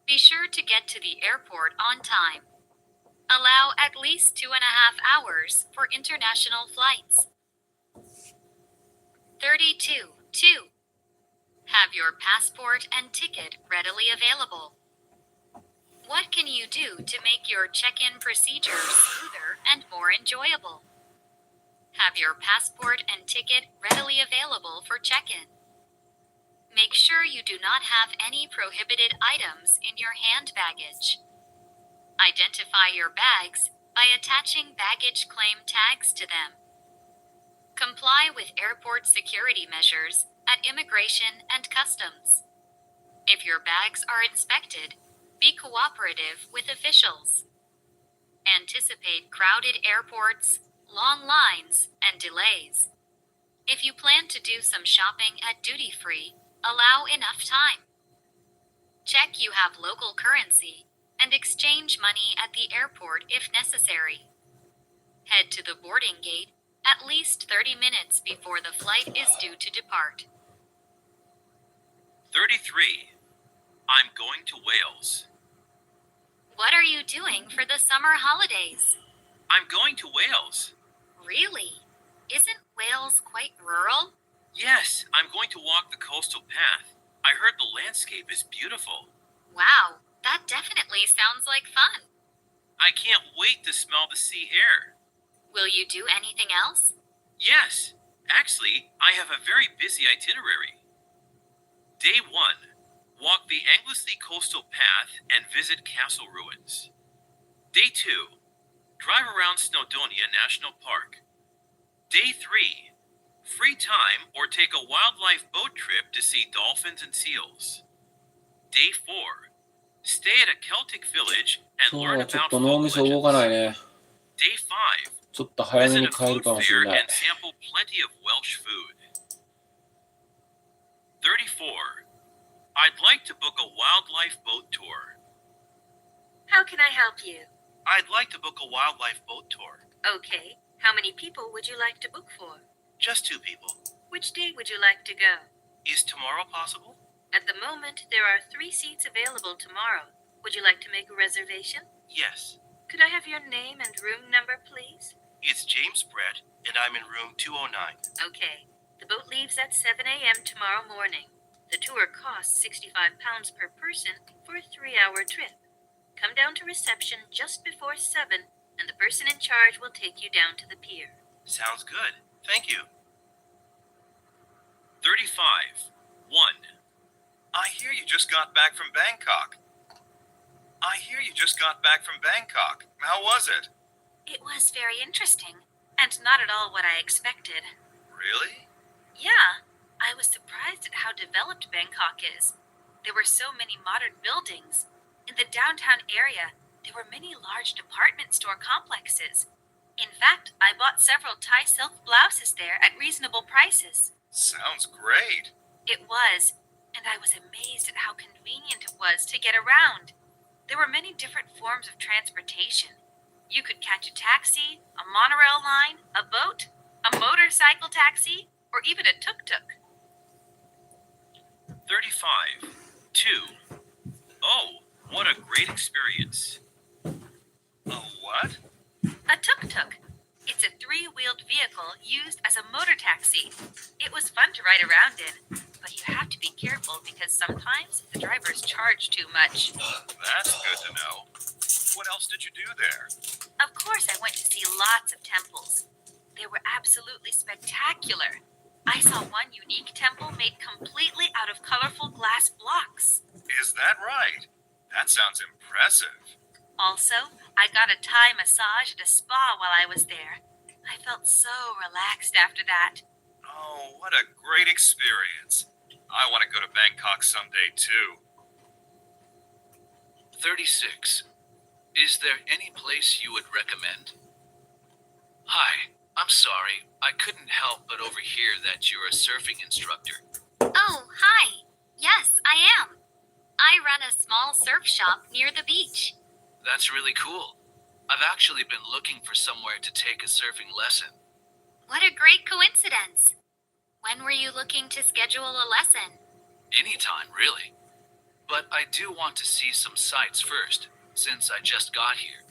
Be sure to get to the airport on time. Allow at least 2.5 hours for international flights. 32. 2. Have your passport and ticket readily available. What can you do to make your check-in procedure smoother and more enjoyable? Have your passport and ticket readily available for check-in. Make sure you do not have any prohibited items in your hand baggage. Identify your bags by attaching baggage claim tags to them. Comply with airport security measures at immigration and customs. If your bags are inspected, be cooperative with officials. Anticipate crowded airports, long lines, and delays. If you plan to do some shopping at duty-free, allow enough time. Check you have local currency and exchange money at the airport if necessary. Head to the boarding gate at least 30 minutes before the flight is due to depart. 33. I'm going to Wales. What are you doing for the summer holidays? I'm going to Wales. Really? Isn't Wales quite rural? Yes, I'm going to walk the coastal path. I heard the landscape is beautiful. Wow, that definitely sounds like fun. I can't wait to smell the sea air. Will you do anything else? Yes, actually, I have a very busy itinerary. Day 1, walk the Anglesey coastal path and visit castle ruins. Day 2, drive around Snowdonia National Park. Day 3, free time or take a wildlife boat trip to see dolphins and seals. Day 4, stay at a Celtic village and 今日 learn はちょっ about と脳 folk みそ動かない legends. ね。 Day 5, ちょっと早め visit に a 帰る food かもしれ fair ない and。sample plenty of Welsh food. 34, I'd like to book a wildlife boat tour. How can I help you? I'd like to book a wildlife boat tour. Okay. How many people would you like to book for? Just 2 people. Which day would you like to go? Is tomorrow possible? At the moment, there are 3 seats available tomorrow. Would you like to make a reservation? Yes. Could I have your name and room number, please? It's James Brett, and I'm in room 209. Okay. The boat leaves at 7 a.m. tomorrow morning. The tour costs £65 per person for a 3-hour trip. Come down to reception just before 7, and the person in charge will take you down to the pier. Sounds good. Thank you. 35. 1. I hear you just got back from Bangkok. How was it? It was very interesting, and not at all what I expected. Really? Yeah, I was surprised at how developed Bangkok is. There were so many modern buildings. In the downtown area, there were many large department store complexes. In fact, I bought several Thai silk blouses there at reasonable prices. Sounds great. It was, and I was amazed at how convenient it was to get around. There were many different forms of transportation. You could catch a taxi, a monorail line, a boat, a motorcycle taxi, or even a tuk-tuk. 35. 2. Oh, what a great experience. A what? A tuk-tuk. It's a 3-wheeled vehicle used as a motor taxi. It was fun to ride around in, but you have to be careful because sometimes the drivers charge too much. That's good to know. What else did you do there? Of course, I went to see lots of temples. They were absolutely spectacular. I saw one unique temple made completely out of colorful glass blocks. Is that right? That sounds impressive. Also, I got a Thai massage at a spa while I was there. I felt so relaxed after that. Oh, what a great experience. I want to go to Bangkok someday too. 36. Is there any place you would recommend? Hi, I'm sorry. I couldn't help but overhear that you're a surfing instructor. Oh, hi. Yes, I am. I run a small surf shop near the beach. That's really cool. I've actually been looking for somewhere to take a surfing lesson. What a great coincidence. When were you looking to schedule a lesson? Anytime, really. But I do want to see some sights first, since I just got here.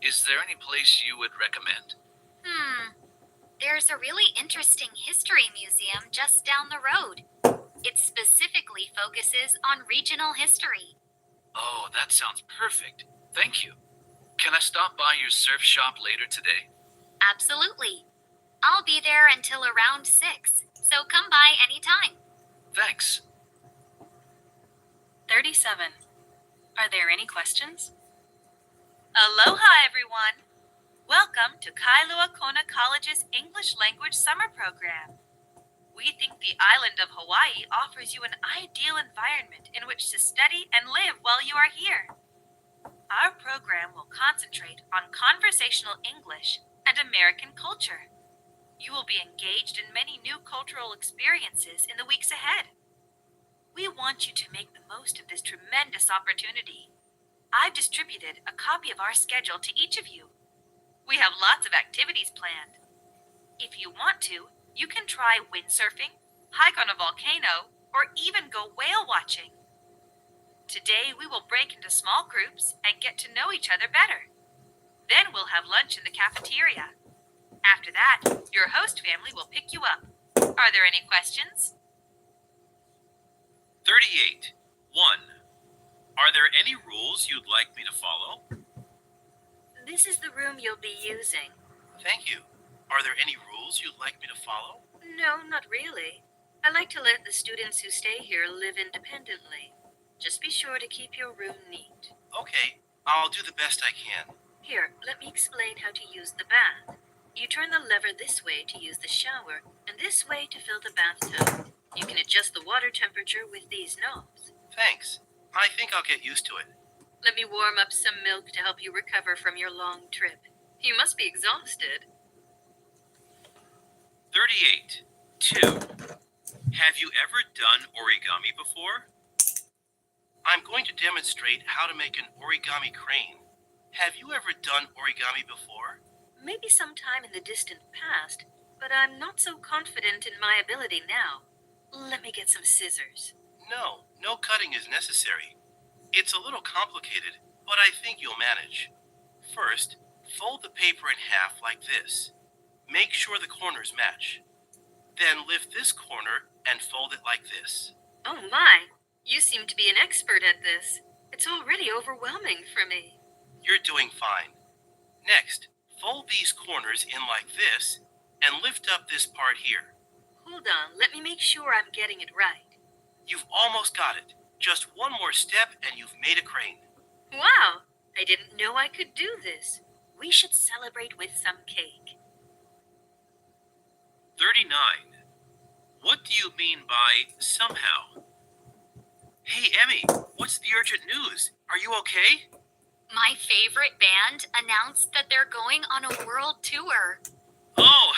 Is there any place you would recommend? There's a really interesting history museum just down the road. It specifically focuses on regional history. Oh, that sounds perfect. Thank you. Can I stop by your surf shop later today? Absolutely. I'll be there until around 6, so come by anytime. Thanks. 37. Are there any questions? Aloha, everyone! Welcome to Kailua Kona College's English Language Summer Program. We think the island of Hawaii offers you an ideal environment in which to study and live while you are here. Our program will concentrate on conversational English and American culture. You will be engaged in many new cultural experiences in the weeks ahead. We want you to make the most of this tremendous opportunity. I've distributed a copy of our schedule to each of you. We have lots of activities planned. If you want to, you can try windsurfing, hike on a volcano, or even go whale watching. Today, we will break into small groups and get to know each other better. Then we'll have lunch in the cafeteria. After that, your host family will pick you up. Are there any questions? 38. 1. Are there any rules you'd like me to follow? This is the room you'll be using. Thank you. Are there any rules you'd like me to follow? No, not really. I like to let the students who stay here live independently. Just be sure to keep your room neat. Okay, I'll do the best I can. Here, let me explain how to use the bath. You turn the lever this way to use the shower, and this way to fill the bathtub. You can adjust the water temperature with these knobs. Thanks. I think I'll get used to it. Let me warm up some milk to help you recover from your long trip. You must be exhausted. 38. 2. Have you ever done origami before? I'm going to demonstrate how to make an origami crane. Have you ever done origami before? Maybe sometime in the distant past, but I'm not so confident in my ability now. Let me get some scissors. No cutting is necessary. It's a little complicated, but I think you'll manage. First, fold the paper in half like this. Make sure the corners match. Then lift this corner and fold it like this. Oh my, you seem to be an expert at this. It's already overwhelming for me. You're doing fine. Next, fold these corners in like this and lift up this part here. Hold on, let me make sure I'm getting it right. You've almost got it. Just one more step and you've made a crane. Wow, I didn't know I could do this. We should celebrate with some cake. 39. What do you mean by somehow? Hey, Emmy, what's the urgent news? Are you okay? My favorite band announced that they're going on a world tour. Oh,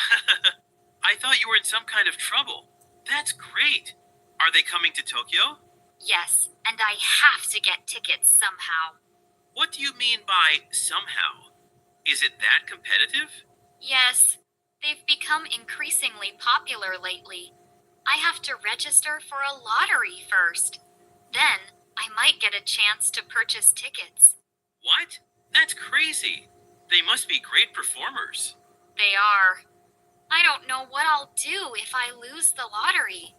I thought you were in some kind of trouble. That's great. Are they coming to Tokyo? Yes, and I have to get tickets somehow. What do you mean by somehow? Is it that competitive? Yes, they've become increasingly popular lately. I have to register for a lottery first. Then, I might get a chance to purchase tickets. What? That's crazy. They must be great performers. They are. I don't know what I'll do if I lose the lottery.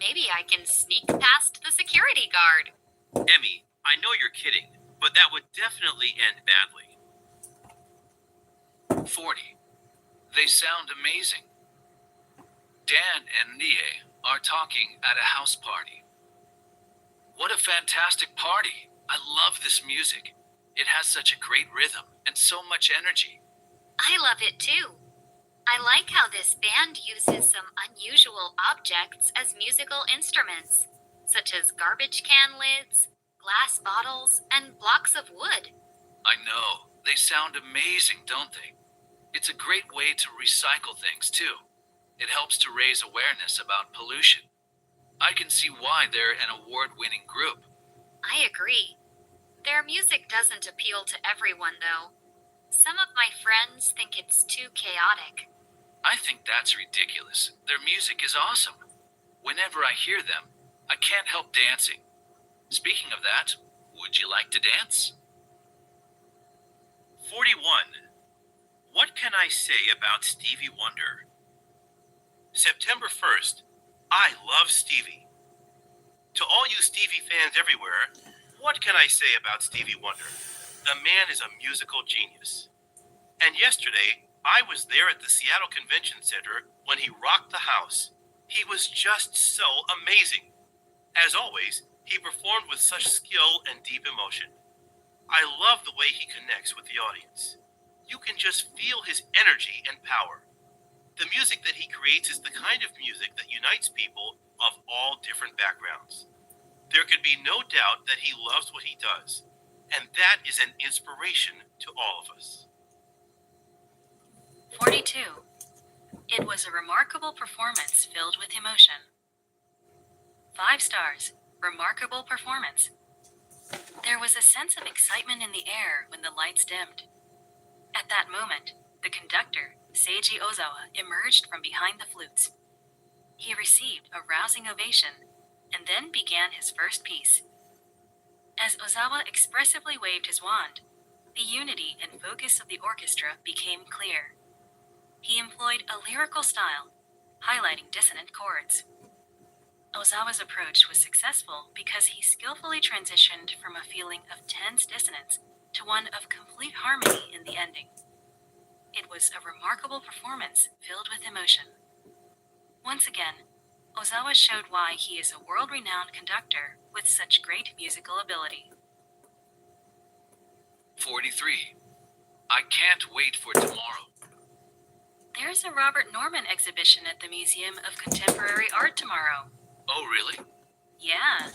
Maybe I can sneak past the security guard. Emmy, I know you're kidding, but that would definitely end badly. 40. They sound amazing. Dan and Nie are talking at a house party. What a fantastic party. I love this music. It has such a great rhythm and so much energy. I love it too. I like how this band uses some unusual objects as musical instruments, such as garbage can lids, glass bottles, and blocks of wood. I know. They sound amazing, don't they? It's a great way to recycle things too. It helps to raise awareness about pollution. I can see why they're an award-winning group. I agree. Their music doesn't appeal to everyone, though. Some of my friends think it's too chaotic. I think that's ridiculous. Their music is awesome. Whenever I hear them, I can't help dancing. Speaking of that, would you like to dance? 41. What can I say about Stevie Wonder? September 1st. I love Stevie. To all you Stevie fans everywhere, what can I say about Stevie Wonder? The man is a musical genius. And yesterday, I was there at the Seattle Convention Center when he rocked the house. He was just so amazing. As always, he performed with such skill and deep emotion. I love the way he connects with the audience. You can just feel his energy and power. The music that he creates is the kind of music that unites people of all different backgrounds. There can be no doubt that he loves what he does, and that is an inspiration to all of us. 42. It was a remarkable performance filled with emotion. 5 stars. Remarkable performance. There was a sense of excitement in the air when the lights dimmed. At that moment, the conductor, Seiji Ozawa, emerged from behind the flutes. He received a rousing ovation and then began his first piece. As Ozawa expressively waved his wand, the unity and focus of the orchestra became clear. He employed a lyrical style, highlighting dissonant chords. Ozawa's approach was successful because he skillfully transitioned from a feeling of tense dissonance to one of complete harmony in the ending. It was a remarkable performance filled with emotion. Once again, Ozawa showed why he is a world-renowned conductor with such great musical ability. 43. I can't wait for tomorrow. There's a Robert Norman exhibition at the Museum of Contemporary Art tomorrow. Oh, really? Yeah.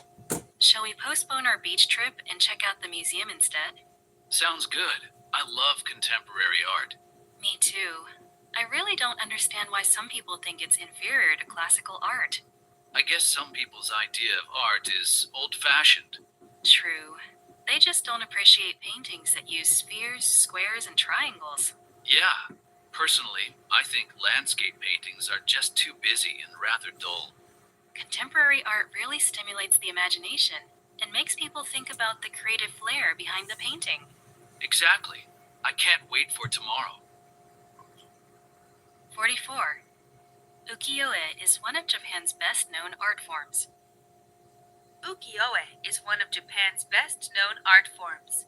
Shall we postpone our beach trip and check out the museum instead? Sounds good. I love contemporary art. Me too. I really don't understand why some people think it's inferior to classical art. I guess some people's idea of art is old-fashioned. True. They just don't appreciate paintings that use spheres, squares, and triangles. Yeah. Personally, I think landscape paintings are just too busy and rather dull. Contemporary art really stimulates the imagination and makes people think about the creative flair behind the painting. Exactly. I can't wait for tomorrow. 44. Ukiyo-e is one of Japan's best-known art forms. Ukiyo-e is one of Japan's best-known art forms.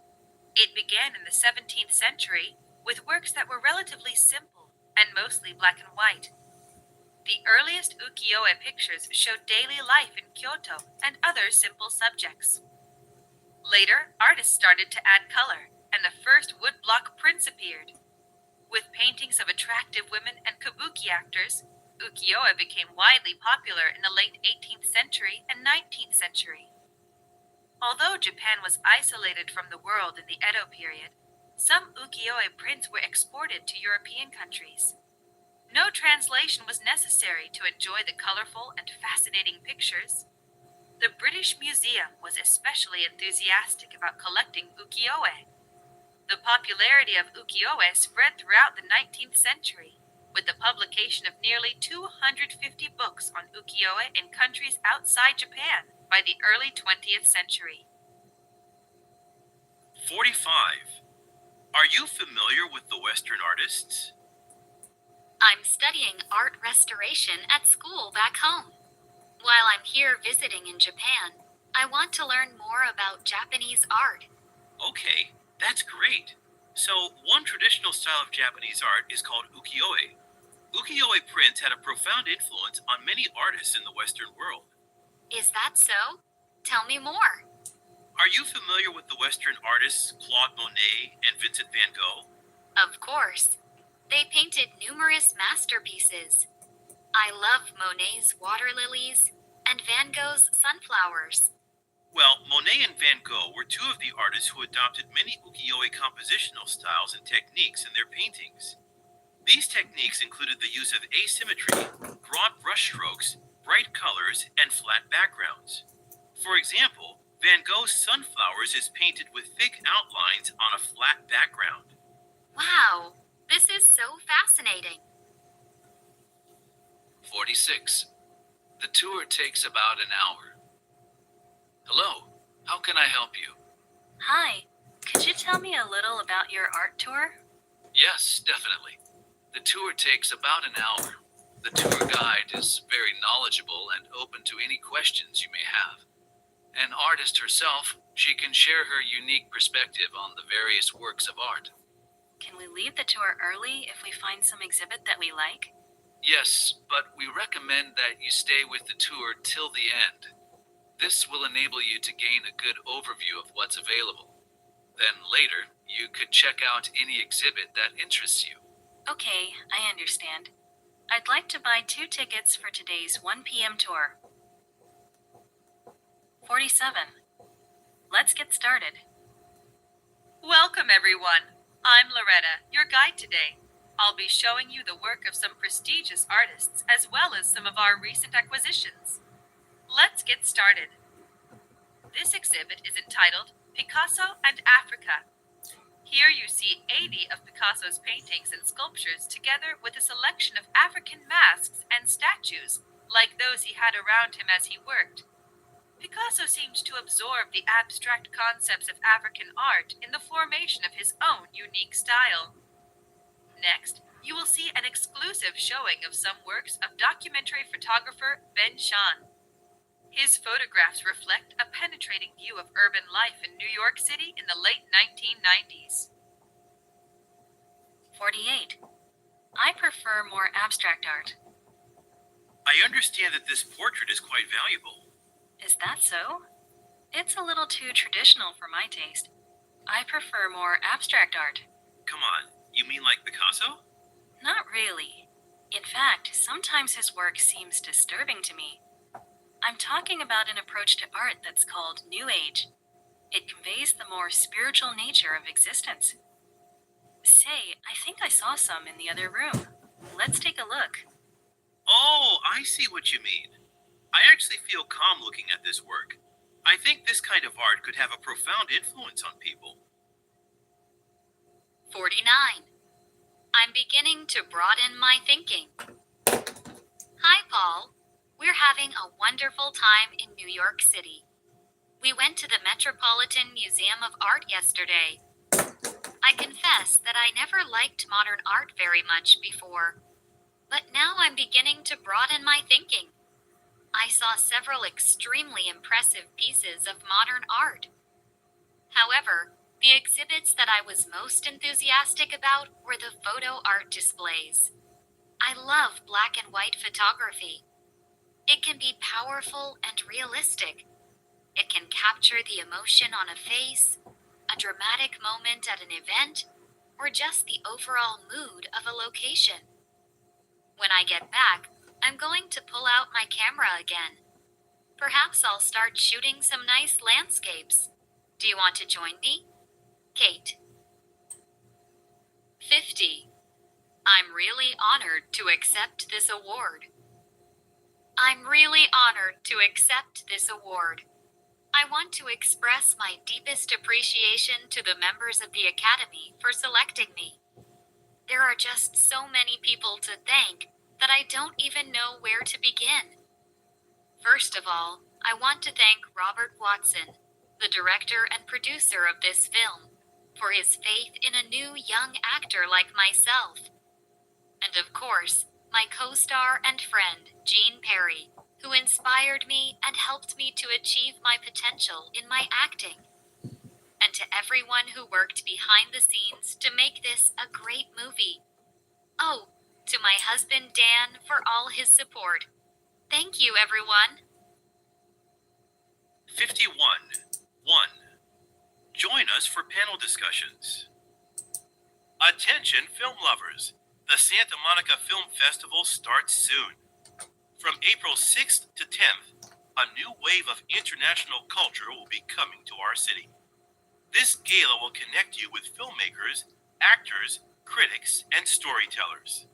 It began in the 17th century with works that were relatively simple and mostly black and white. The earliest ukiyo-e pictures showed daily life in Kyoto and other simple subjects. Later, artists started to add color, and the first woodblock prints appeared. With paintings of attractive women and kabuki actors, ukiyo-e became widely popular in the late 18th century and 19th century. Although Japan was isolated from the world in the Edo period, some ukiyo-e prints were exported to European countries. No translation was necessary to enjoy the colorful and fascinating pictures. The British Museum was especially enthusiastic about collecting ukiyo-e. The popularity of ukiyo-e spread throughout the 19th century, with the publication of nearly 250 books on ukiyo-e in countries outside Japan by the early 20th century. 45. Are you familiar with the Western artists? I'm studying art restoration at school back home. While I'm here visiting in Japan, I want to learn more about Japanese art. Okay, that's great. So, one traditional style of Japanese art is called ukiyo-e. Ukiyo-e prints had a profound influence on many artists in the Western world. Is that so? Tell me more. Are you familiar with the Western artists Claude Monet and Vincent van Gogh? Of course. They painted numerous masterpieces. I love Monet's water lilies and Van Gogh's sunflowers. Well, Monet and Van Gogh were two of the artists who adopted many ukiyo-e compositional styles and techniques in their paintings. These techniques included the use of asymmetry, broad brushstrokes, bright colors, and flat backgrounds. For example, Van Gogh's sunflowers is painted with thick outlines on a flat background. Wow, this is so fascinating. 46. The tour takes about an hour. Hello, how can I help you? Hi, could you tell me a little about your art tour? Yes, definitely. The tour takes about an hour. The tour guide is very knowledgeable and open to any questions you may have. An artist herself, she can share her unique perspective on the various works of art. Can we leave the tour early if we find some exhibit that we like? Yes, but we recommend that you stay with the tour till the end. This will enable you to gain a good overview of what's available. Then later, you could check out any exhibit that interests you. Okay, I understand. I'd like to buy 2 tickets for today's 1 p.m. tour. 47. Let's get started. Welcome, everyone. I'm Loretta, your guide today. I'll be showing you the work of some prestigious artists as well as some of our recent acquisitions. Let's get started. This exhibit is entitled Picasso and Africa. Here you see 80 of Picasso's paintings and sculptures together with a selection of African masks and statues, like those he had around him as he worked. Picasso seemed to absorb the abstract concepts of African art in the formation of his own unique style. Next, you will see an exclusive showing of some works of documentary photographer Ben Shahn. His photographs reflect a penetrating view of urban life in New York City in the late 1990s. 48. I prefer more abstract art. I understand that this portrait is quite valuable. Is that so? It's a little too traditional for my taste. I prefer more abstract art. Come on, you mean like Picasso? Not really. In fact, sometimes his work seems disturbing to me. I'm talking about an approach to art that's called New Age. It conveys the more spiritual nature of existence. Say, I think I saw some in the other room. Let's take a look. Oh, I see what you mean. I actually feel calm looking at this work. I think this kind of art could have a profound influence on people. 49. I'm beginning to broaden my thinking. Hi, Paul. We're having a wonderful time in New York City. We went to the Metropolitan Museum of Art yesterday. I confess that I never liked modern art very much before, but now I'm beginning to broaden my thinking. I saw several extremely impressive pieces of modern art. However, the exhibits that I was most enthusiastic about were the photo art displays. I love black and white photography. It can be powerful and realistic. It can capture the emotion on a face, a dramatic moment at an event, or just the overall mood of a location. When I get back, I'm going to pull out my camera again. Perhaps I'll start shooting some nice landscapes. Do you want to join me? Kate. 50. I'm really honored to accept this award. I'm really honored to accept this award. I want to express my deepest appreciation to the members of the Academy for selecting me. There are just so many people to thank that I don't even know where to begin. First of all, I want to thank Robert Watson, the director and producer of this film, for his faith in a new young actor like myself. And of course, my co-star and friend, Jean Perry, who inspired me and helped me to achieve my potential in my acting. And to everyone who worked behind the scenes to make this a great movie. Oh, to my husband Dan for all his support. Thank you, everyone. 51. 1. Join us for panel discussions. Attention, film lovers! The Santa Monica Film Festival starts soon. From April 6th to 10th, a new wave of international culture will be coming to our city. This gala will connect you with filmmakers, actors, critics, and storytellers.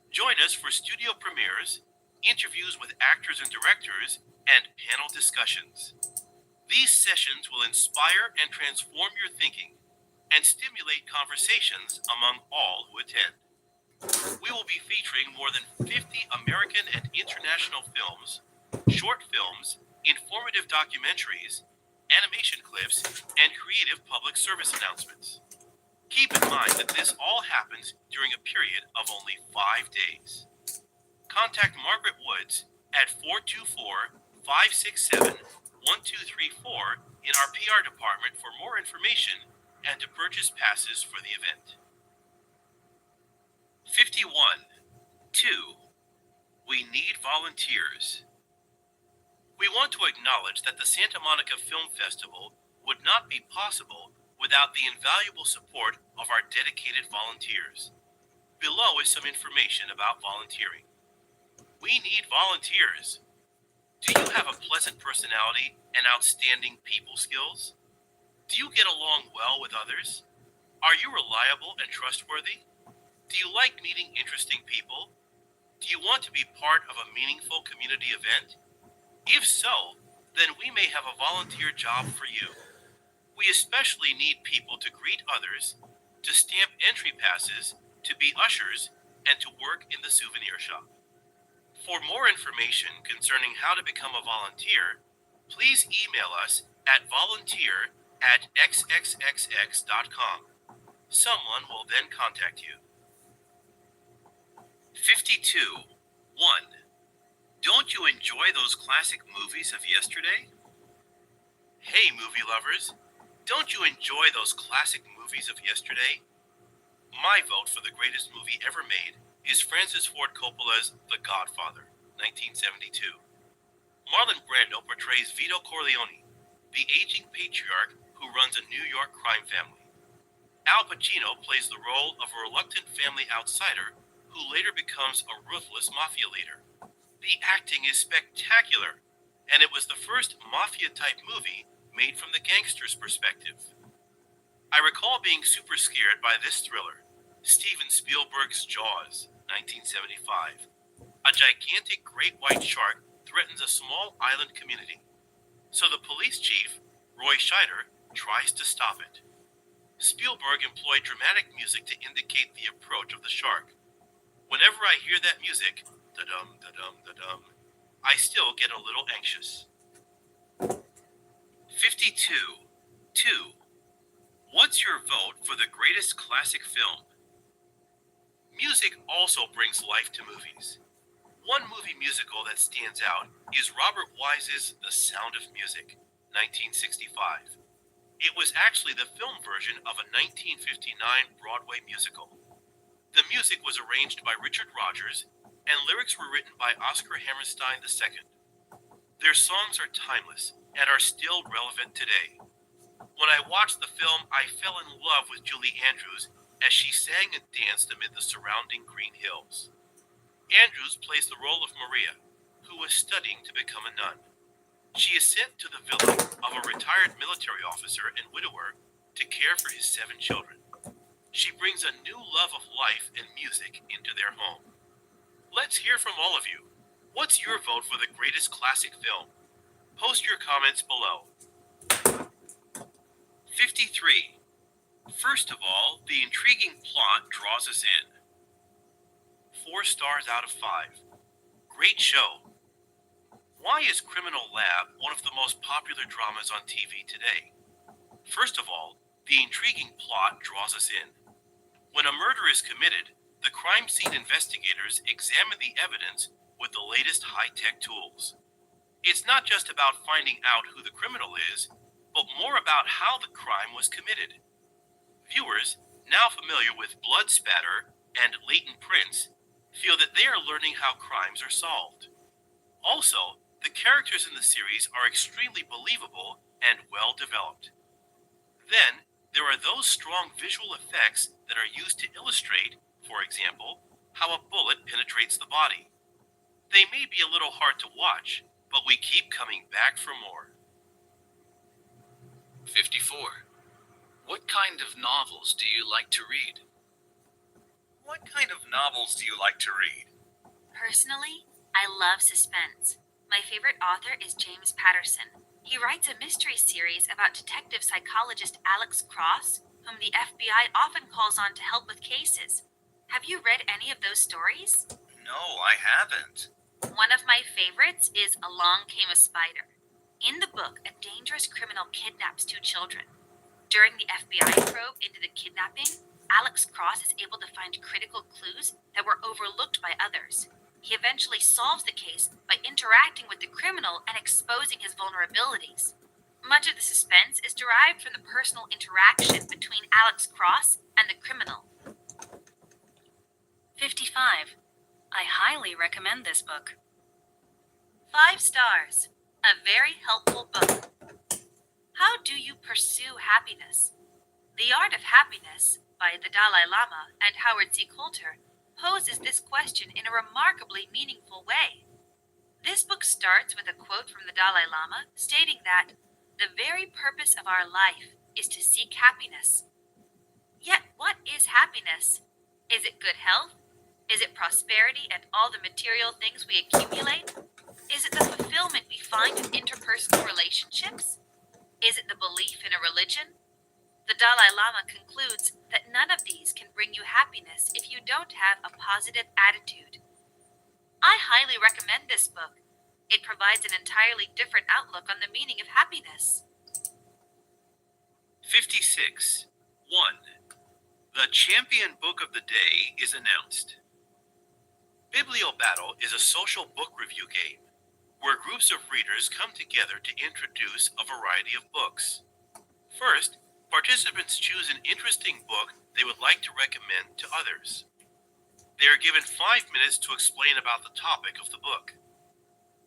Join us for studio premieres, interviews with actors and directors, and panel discussions. These sessions will inspire and transform your thinking and stimulate conversations among all who attend. We will be featuring more than 50 American and international films, short films, informative documentaries, animation clips, and creative public service announcements. Keep in mind that this all happens during a period of only 5 days. Contact Margaret Woods at 424-567-1234 in our PR department for more information and to purchase passes for the event. 51. 2. We need volunteers. We want to acknowledge that the Santa Monica Film Festival would not be possible without the invaluable support of our dedicated volunteers. Below is some information about volunteering. We need volunteers. Do you have a pleasant personality and outstanding people skills? Do you get along well with others? Are you reliable and trustworthy? Do you like meeting interesting people? Do you want to be part of a meaningful community event? If so, then we may have a volunteer job for you. We especially need people to greet others, to stamp entry passes, to be ushers, and to work in the souvenir shop. For more information concerning how to become a volunteer, please email us at volunteer@xxxx.com. Someone will then contact you. 52. 1. Don't you enjoy those classic movies of yesterday? Hey, movie lovers, don't you enjoy those classic movies of yesterday? My vote for the greatest movie ever made is Francis Ford Coppola's The Godfather, 1972. Marlon Brando portrays Vito Corleone, the aging patriarch who runs a New York crime family. Al Pacino plays the role of a reluctant family outsider who later becomes a ruthless mafia leader. The acting is spectacular, and it was the first mafia-type movie made from the gangster's perspective. I recall being super scared by this thriller, Steven Spielberg's Jaws, 1975. A gigantic great white shark threatens a small island community. So the police chief, Roy Scheider, tries to stop it. Spielberg employed dramatic music to indicate the approach of the shark. Whenever I hear that music, da-dum, da-dum, da-dum, I still get a little anxious. 52. 2. What's your vote for the greatest classic film? Music also brings life to movies. One movie musical that stands out is Robert Wise's The Sound of Music, 1965. It was actually the film version of a 1959 Broadway musical. The music was arranged by Richard Rodgers, and lyrics were written by Oscar Hammerstein II. Their songs are timeless and are still relevant today. When I watched the film, I fell in love with Julie Andrews as she sang and danced amid the surrounding green hills. Andrews plays the role of Maria, who was studying to become a nun. She is sent to the villa of a retired military officer and widower to care for his 7 children. She brings a new love of life and music into their home. Let's hear from all of you. What's your vote for the greatest classic film? Post your comments below. 53. First of all, the intriguing plot draws us in. 4 stars out of 5. Great show. Why is Criminal Lab one of the most popular dramas on TV today? First of all, the intriguing plot draws us in. When a murder is committed, the crime scene investigators examine the evidence with the latest high-tech tools. It's not just about finding out who the criminal is, but more about how the crime was committed. Viewers, now familiar with blood spatter and latent prints, feel that they are learning how crimes are solved. Also, the characters in the series are extremely believable and well developed. Then, there are those strong visual effects that are used to illustrate, for example, how a bullet penetrates the body. They may be a little hard to watch, but we keep coming back for more. 54. What kind of novels do you like to read? What kind of novels do you like to read? Personally, I love suspense. My favorite author is James Patterson. He writes a mystery series about detective psychologist Alex Cross, whom the FBI often calls on to help with cases. Have you read any of those stories? No, I haven't. One of my favorites is Along Came a Spider. In the book, a dangerous criminal kidnaps 2 children. During the FBI probe into the kidnapping, Alex Cross is able to find critical clues that were overlooked by others. He eventually solves the case by interacting with the criminal and exposing his vulnerabilities. Much of the suspense is derived from the personal interaction between Alex Cross and the criminal. 55. I highly recommend this book. 5 stars. A very helpful book. How do you pursue happiness? The Art of Happiness by the Dalai Lama and Howard C. Coulter poses this question in a remarkably meaningful way. This book starts with a quote from the Dalai Lama stating that the very purpose of our life is to seek happiness. Yet, what is happiness? Is it good health? Is it prosperity and all the material things we accumulate? Is it the fulfillment we find in interpersonal relationships? Is it the belief in a religion? The Dalai Lama concludes that none of these can bring you happiness if you don't have a positive attitude. I highly recommend this book. It provides an entirely different outlook on the meaning of happiness. 56. 1. The champion book of the day is announced. Bibliobattle is a social book review game where groups of readers come together to introduce a variety of books. First, participants choose an interesting book they would like to recommend to others. They are given 5 minutes to explain about the topic of the book.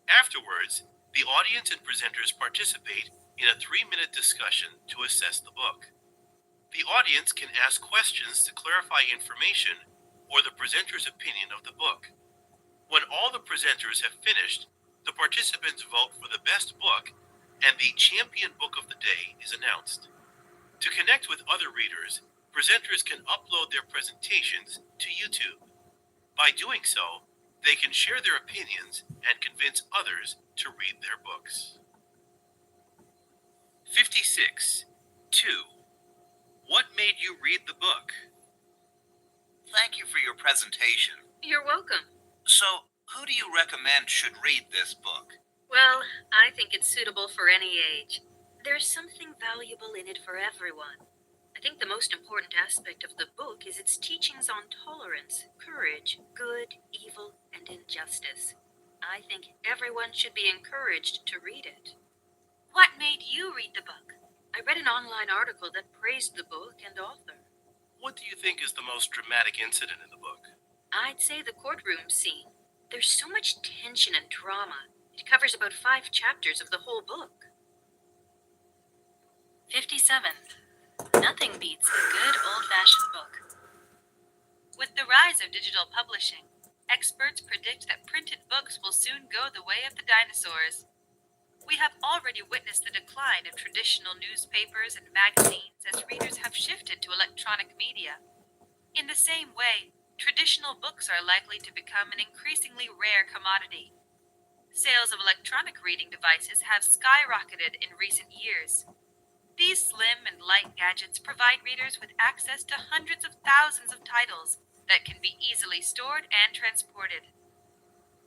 Afterwards, the audience and presenters participate in a 3-minute discussion to assess the book. The audience can ask questions to clarify information or the presenter's opinion of the book. When all the presenters have finished, the participants vote for the best book, and the champion book of the day is announced. To connect with other readers, presenters can upload their presentations to YouTube. By doing so, they can share their opinions and convince others to read their books. 56. 2. What made you read the book? Thank you for your presentation. You're welcome. So, who do you recommend should read this book? Well, I think it's suitable for any age. There's something valuable in it for everyone. I think the most important aspect of the book is its teachings on tolerance, courage, good, evil, and injustice. I think everyone should be encouraged to read it. What made you read the book? I read an online article that praised the book and author. What do you think is the most dramatic incident in the book? I'd say the courtroom scene. There's so much tension and drama. It covers about 5 chapters of the whole book. 57. Nothing beats a good old-fashioned book. With the rise of digital publishing, experts predict that printed books will soon go the way of the dinosaurs. We have already witnessed the decline of traditional newspapers and magazines as readers have shifted to electronic media. In the same way, traditional books are likely to become an increasingly rare commodity. Sales of electronic reading devices have skyrocketed in recent years. These slim and light gadgets provide readers with access to hundreds of thousands of titles that can be easily stored and transported.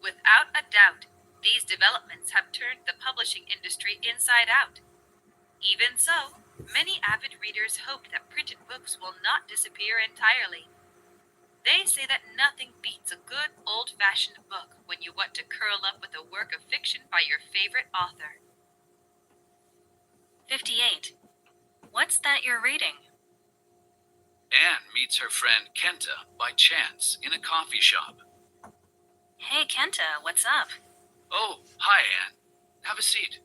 Without a doubt, these developments have turned the publishing industry inside out. Even so, many avid readers hope that printed books will not disappear entirely. They say that nothing beats a good old-fashioned book when you want to curl up with a work of fiction by your favorite author. 58. What's that you're reading? Anne meets her friend Kenta by chance in a coffee shop. Hey, Kenta, what's up? Oh, hi, Anne. Have a seat.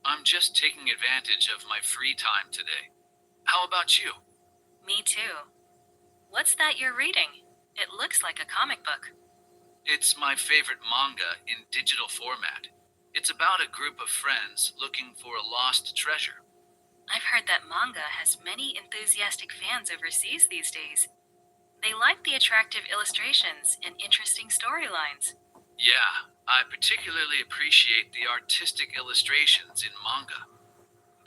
I'm just taking advantage of my free time today. How about you? Me too. What's that you're reading? It looks like a comic book. It's my favorite manga in digital format. It's about a group of friends looking for a lost treasure. I've heard that manga has many enthusiastic fans overseas these days. They like the attractive illustrations and interesting storylines. Yeah, I particularly appreciate the artistic illustrations in manga.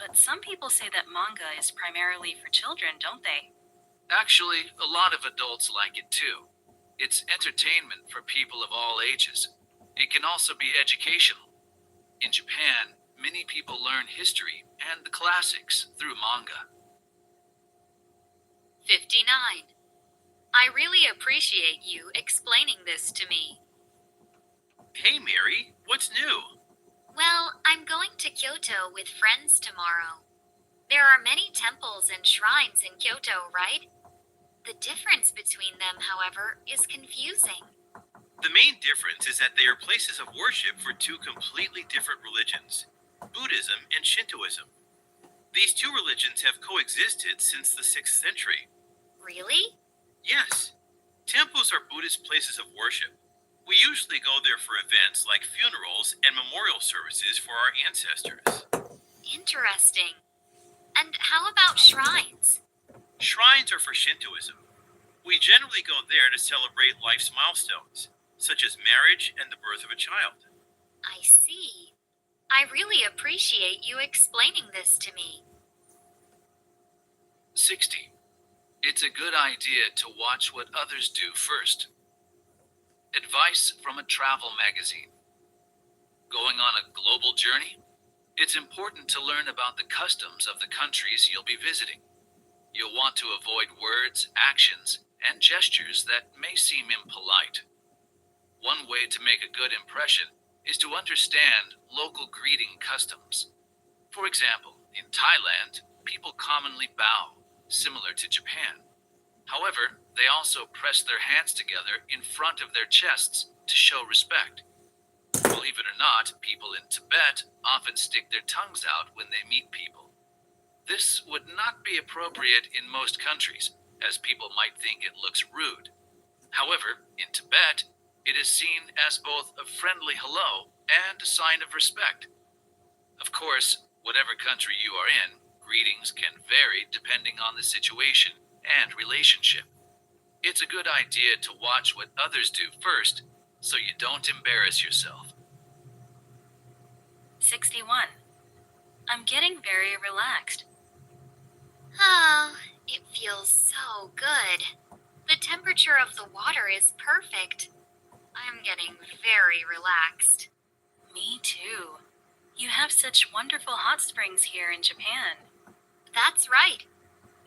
But some people say that manga is primarily for children, don't they? Actually, a lot of adults like it too. It's entertainment for people of all ages. It can also be educational. In Japan, many people learn history and the classics through manga. 59. I really appreciate you explaining this to me. Hey, Mary, what's new? Well, I'm going to Kyoto with friends tomorrow. There are many temples and shrines in Kyoto, right? The difference between them, however, is confusing. The main difference is that they are places of worship for 2 completely different religions, Buddhism and Shintoism. These 2 religions have coexisted since the 6th century. Really? Yes, temples are Buddhist places of worship. We usually go there for events like funerals and memorial services for our ancestors. Interesting. And how about shrines? Shrines are for Shintoism. We generally go there to celebrate life's milestones, such as marriage and the birth of a child. I see. I really appreciate you explaining this to me. 60. It's a good idea to watch what others do first. Advice from a travel magazine. Going on a global journey? It's important to learn about the customs of the countries you'll be visiting. You'll want to avoid words, actions, and gestures that may seem impolite. One way to make a good impression is to understand local greeting customs. For example, in Thailand, people commonly bow, similar to Japan. However, they also press their hands together in front of their chests to show respect. Believe it or not, people in Tibet often stick their tongues out when they meet people. This would not be appropriate in most countries, as people might think it looks rude. However, in Tibet, it is seen as both a friendly hello and a sign of respect. Of course, whatever country you are in, greetings can vary depending on the situation and relationship. It's a good idea to watch what others do first, so you don't embarrass yourself. 61. I'm getting very relaxed. Oh, it feels so good. The temperature of the water is perfect. I'm getting very relaxed. Me too. You have such wonderful hot springs here in Japan. That's right.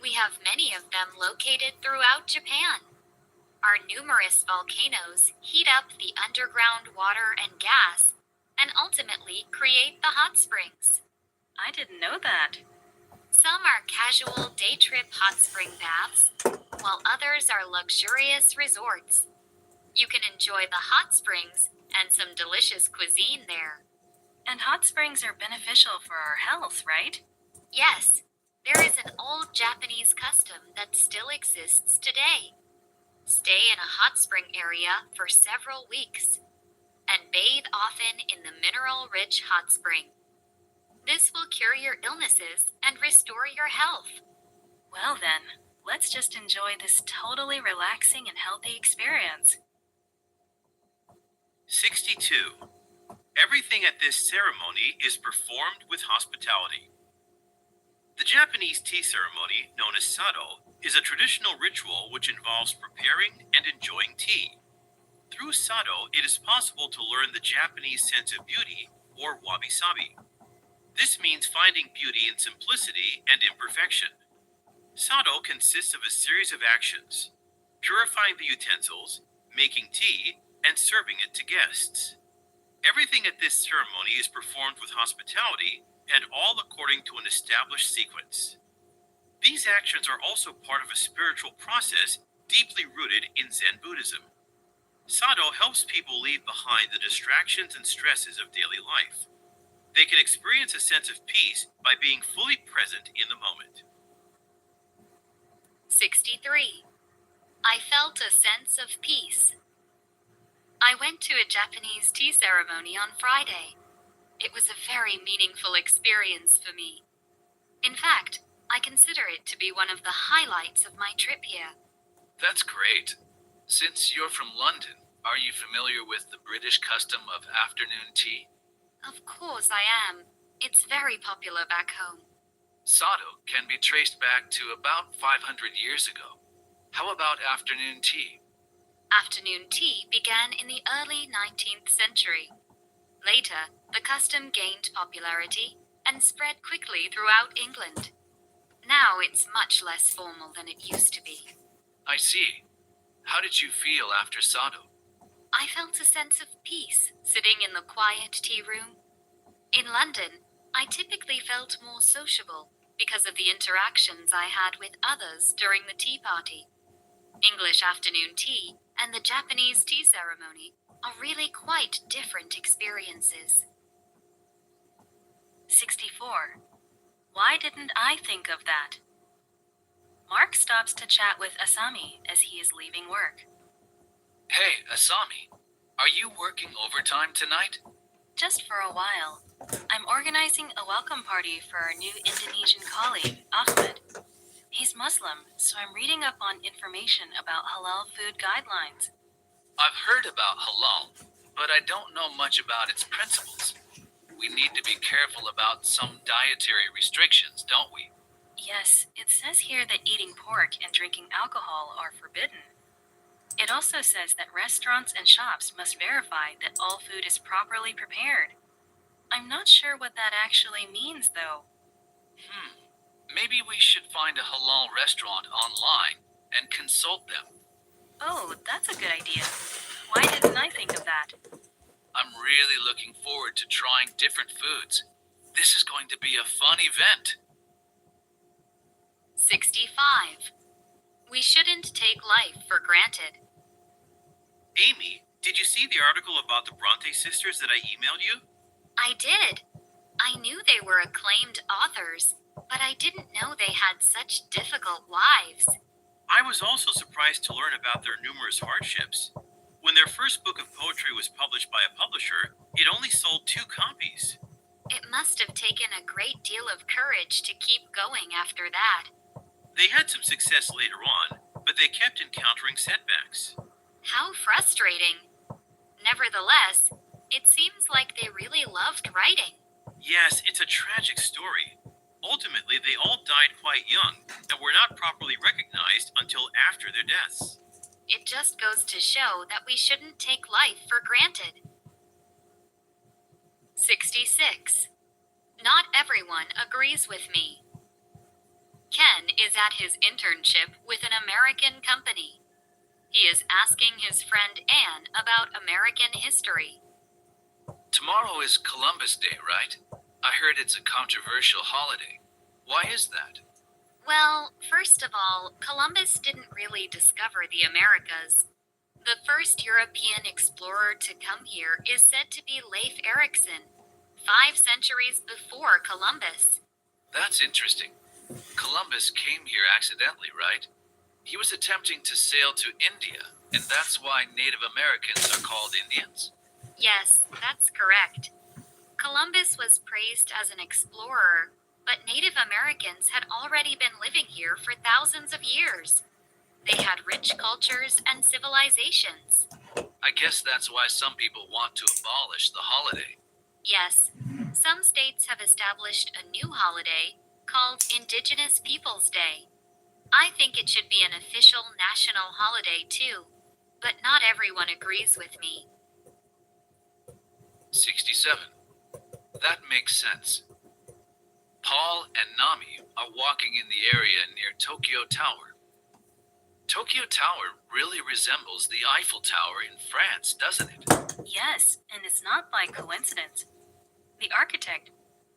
We have many of them located throughout Japan. Our numerous volcanoes heat up the underground water and gas and ultimately create the hot springs. I didn't know that. Some are casual day trip hot spring baths, while others are luxurious resorts. You can enjoy the hot springs and some delicious cuisine there. And hot springs are beneficial for our health, right? Yes, there is an old Japanese custom that still exists today. Stay in a hot spring area for several weeks and bathe often in the mineral-rich hot spring. This will cure your illnesses and restore your health. Well then, let's just enjoy this totally relaxing and healthy experience. 62. Everything at this ceremony is performed with hospitality. The Japanese tea ceremony, known as sado, is a traditional ritual which involves preparing and enjoying tea. Through sado, it is possible to learn the Japanese sense of beauty, or wabi-sabi. This means finding beauty in simplicity and imperfection. Sado consists of a series of actions: purifying the utensils, making tea, and serving it to guests. Everything at this ceremony is performed with hospitality and all according to an established sequence. These actions are also part of a spiritual process deeply rooted in Zen Buddhism. Sado helps people leave behind the distractions and stresses of daily life. They can experience a sense of peace by being fully present in the moment. 63. I felt a sense of peace. I went to a Japanese tea ceremony on Friday. It was a very meaningful experience for me. In fact, I consider it to be one of the highlights of my trip here. That's great. Since you're from London, are you familiar with the British custom of afternoon tea? Of course I am. It's very popular back home. Sado can be traced back to about 500 years ago. How about afternoon tea? Afternoon tea began in the early 19th century. Later, the custom gained popularity and spread quickly throughout England. Now it's much less formal than it used to be. I see. How did you feel after Sado? I felt a sense of peace sitting in the quiet tea room. In London, I typically felt more sociable because of the interactions I had with others during the tea party. English afternoon tea and the Japanese tea ceremony are really quite different experiences. 64. Why didn't I think of that? Mark stops to chat with Asami as he is leaving work. Hey, Asami, are you working overtime tonight? Just for a while. I'm organizing a welcome party for our new Indonesian colleague, Ahmed. He's Muslim, so I'm reading up on information about halal food guidelines. I've heard about halal, but I don't know much about its principles. We need to be careful about some dietary restrictions, don't we? Yes, it says here that eating pork and drinking alcohol are forbidden. It also says that restaurants and shops must verify that all food is properly prepared. I'm not sure what that actually means, though. Maybe we should find a halal restaurant online and consult them. Oh, that's a good idea. Why didn't I think of that? I'm really looking forward to trying different foods. This is going to be a fun event. 65. We shouldn't take life for granted. Amy, did you see the article about the Bronte sisters that I emailed you? I did. I knew they were acclaimed authors, but I didn't know they had such difficult lives. I was also surprised to learn about their numerous hardships. When their first book of poetry was published by a publisher, it only sold 2 copies. It must have taken a great deal of courage to keep going after that. They had some success later on, but they kept encountering setbacks. How frustrating. Nevertheless, it seems like they really loved writing. Yes, it's a tragic story. Ultimately, they all died quite young and were not properly recognized until after their deaths. It just goes to show that we shouldn't take life for granted. 66. Not everyone agrees with me. Ken is at his internship with an American company. He is asking his friend Anne about American history. Tomorrow is Columbus Day, right? I heard it's a controversial holiday. Why is that? Well, first of all, Columbus didn't really discover the Americas. The first European explorer to come here is said to be Leif Erikson, 5 centuries before Columbus. That's interesting. Columbus came here accidentally, right? He was attempting to sail to India, and that's why Native Americans are called Indians? Yes, that's correct. Columbus was praised as an explorer, but Native Americans had already been living here for thousands of years. They had rich cultures and civilizations. I guess that's why some people want to abolish the holiday. Yes, some states have established a new holiday called Indigenous Peoples Day. I think it should be an official national holiday too, but not everyone agrees with me. 67. That makes sense. Paul and Nami are walking in the area near Tokyo Tower. Tokyo Tower really resembles the Eiffel Tower in France, doesn't it? Yes, and it's not by coincidence. The architect,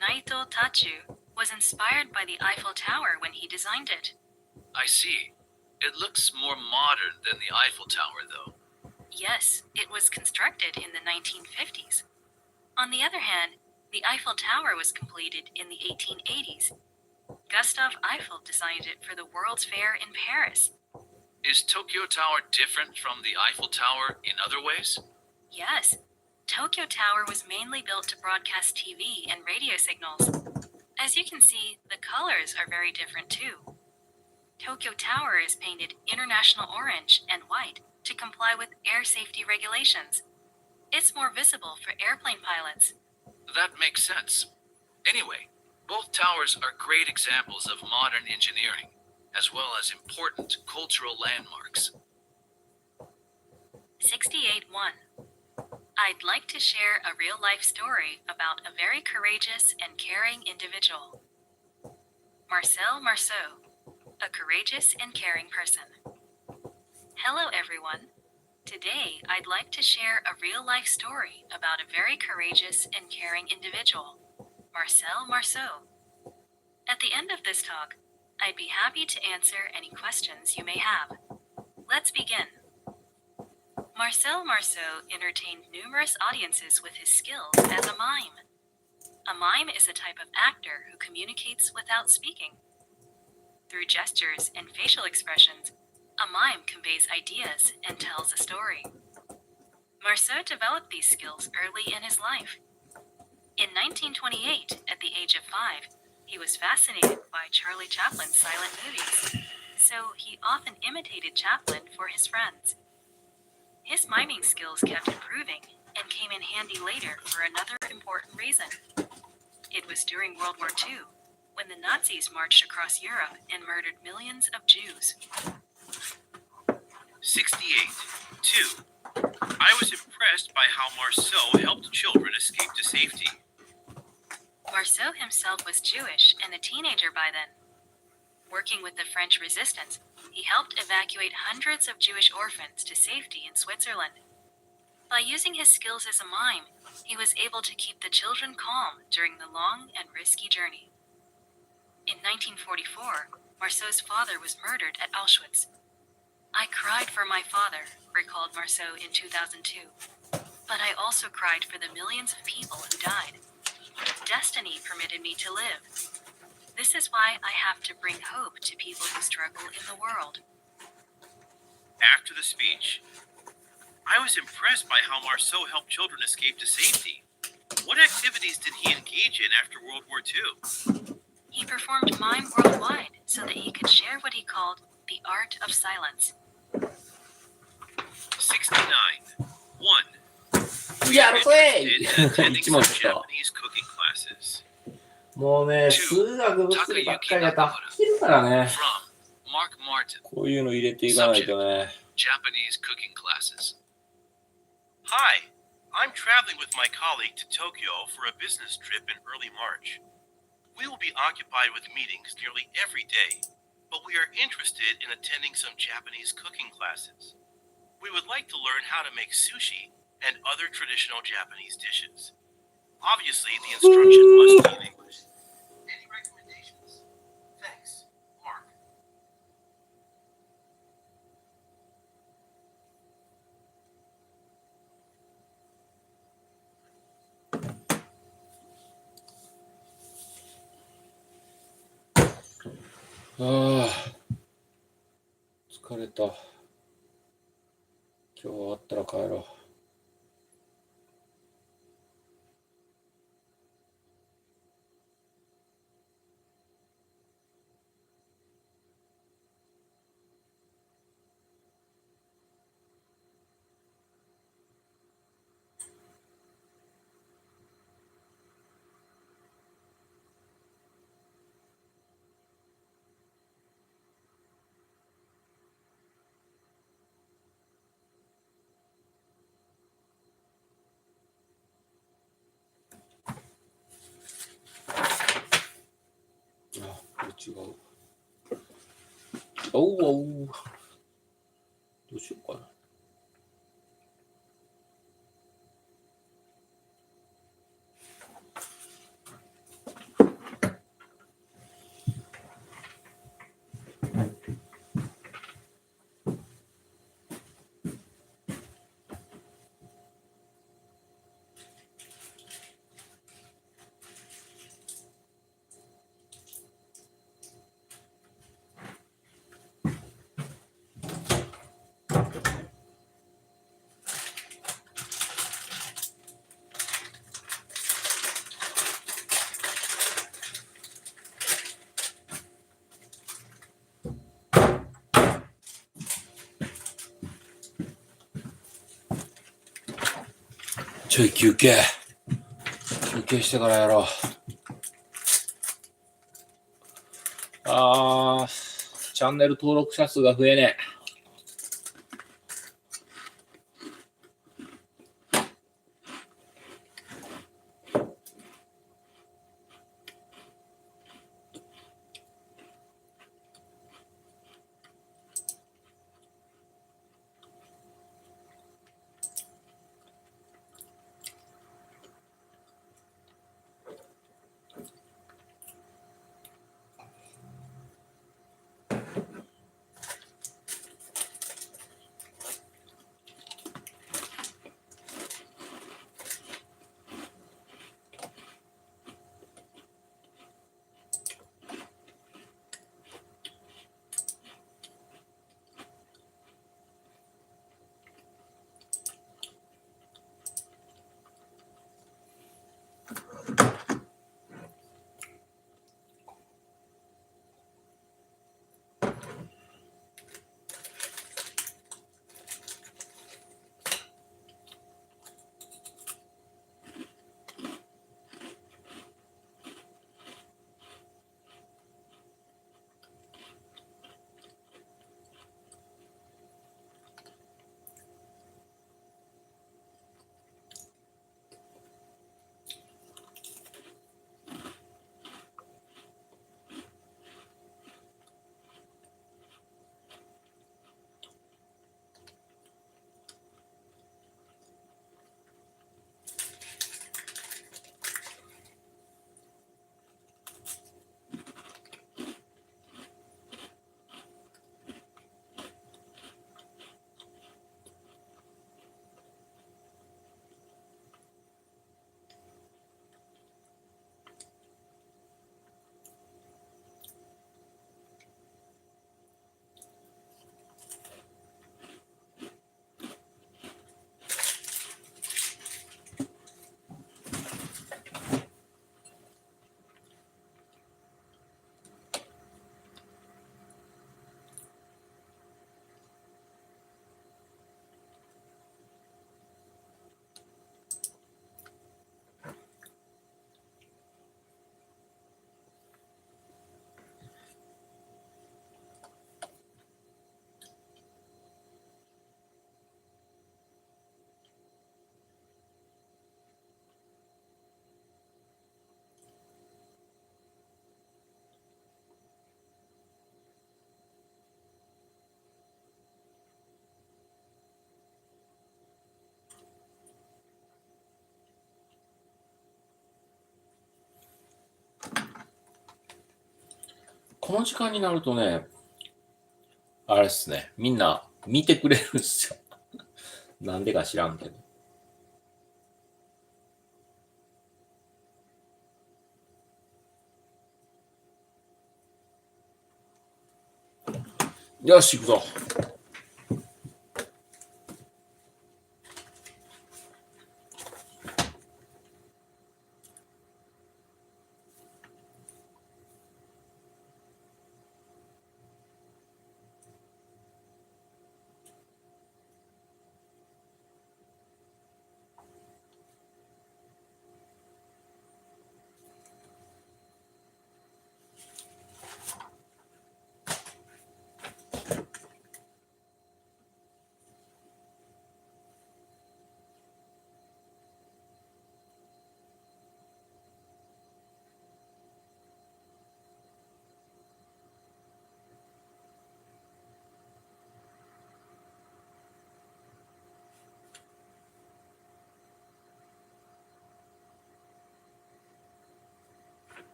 Naito Tachu, was inspired by the Eiffel Tower when he designed it. I see. It looks more modern than the Eiffel Tower, though. Yes, it was constructed in the 1950s. On the other hand, the Eiffel Tower was completed in the 1880s. Gustave Eiffel designed it for the World's Fair in Paris. Is Tokyo Tower different from the Eiffel Tower in other ways? Yes, Tokyo Tower was mainly built to broadcast TV and radio signals. As you can see, the colors are very different too. Tokyo Tower is painted international orange and white to comply with air safety regulations. It's more visible for airplane pilots. That makes sense. Anyway, both towers are great examples of modern engineering, as well as important cultural landmarks. 68.1. I'd like to share a real-life story about a very courageous and caring individual. Marcel Marceau, a courageous and caring person. Hello, everyone. Today, I'd like to share a real-life story about a very courageous and caring individual, Marcel Marceau. At the end of this talk, I'd be happy to answer any questions you may have. Let's begin. Marcel Marceau entertained numerous audiences with his skills as a mime. A mime is a type of actor who communicates without speaking. Through gestures and facial expressions, a mime conveys ideas and tells a story. Marceau developed these skills early in his life. In 1928, at the age of 5, he was fascinated by Charlie Chaplin's silent movies, so he often imitated Chaplin for his friends. His miming skills kept improving and came in handy later for another important reason. It was during World War II, when the Nazis marched across Europe and murdered millions of Jews. 68. 2. I was impressed by how Marceau helped children escape to safety. Marceau himself was Jewish and a teenager by then. Working with the French resistance, he helped evacuate hundreds of Jewish orphans to safety in Switzerland. By using his skills as a mime, he was able to keep the children calm during the long and risky journey. In 1944, Marceau's father was murdered at Auschwitz. I cried for my father, recalled Marceau in 2002. But I also cried for the millions of people who died. Destiny permitted me to live. This is why I have to bring hope to people who struggle in the world. After the speech, I was impressed by how Marceau helped children escape to safety. What activities did he engage in after World War II? He performed mime worldwide so that he could share what he called the art of silence. 69. 1. やるぜ Attending 一 some 問ちょっ Japanese cooking classes. と。もうね、数学物理ばっかりやったら飽きるからね。 From Mark Martin. こういうの入れていかないとね。 Japanese cooking classes. Hi, I'm traveling with my colleague to Tokyo for a business trip in early March. We will be occupied with meetings nearly every day, but we are interested in attending some Japanese cooking classes. We would like to learn how to make sushi and other traditional Japanese dishes. Obviously, the instruction must be in English. Any recommendations? Thanks, Mark. 疲れた。今日終わったら帰ろう。これ違う。おう。どうしようかな。ちょい休憩してからやろう。チャンネル登録者数が増えねえ。この時間になるとね、あれですね、みんな見てくれるんですよ。なんでか知らんけど。よし、行くぞ。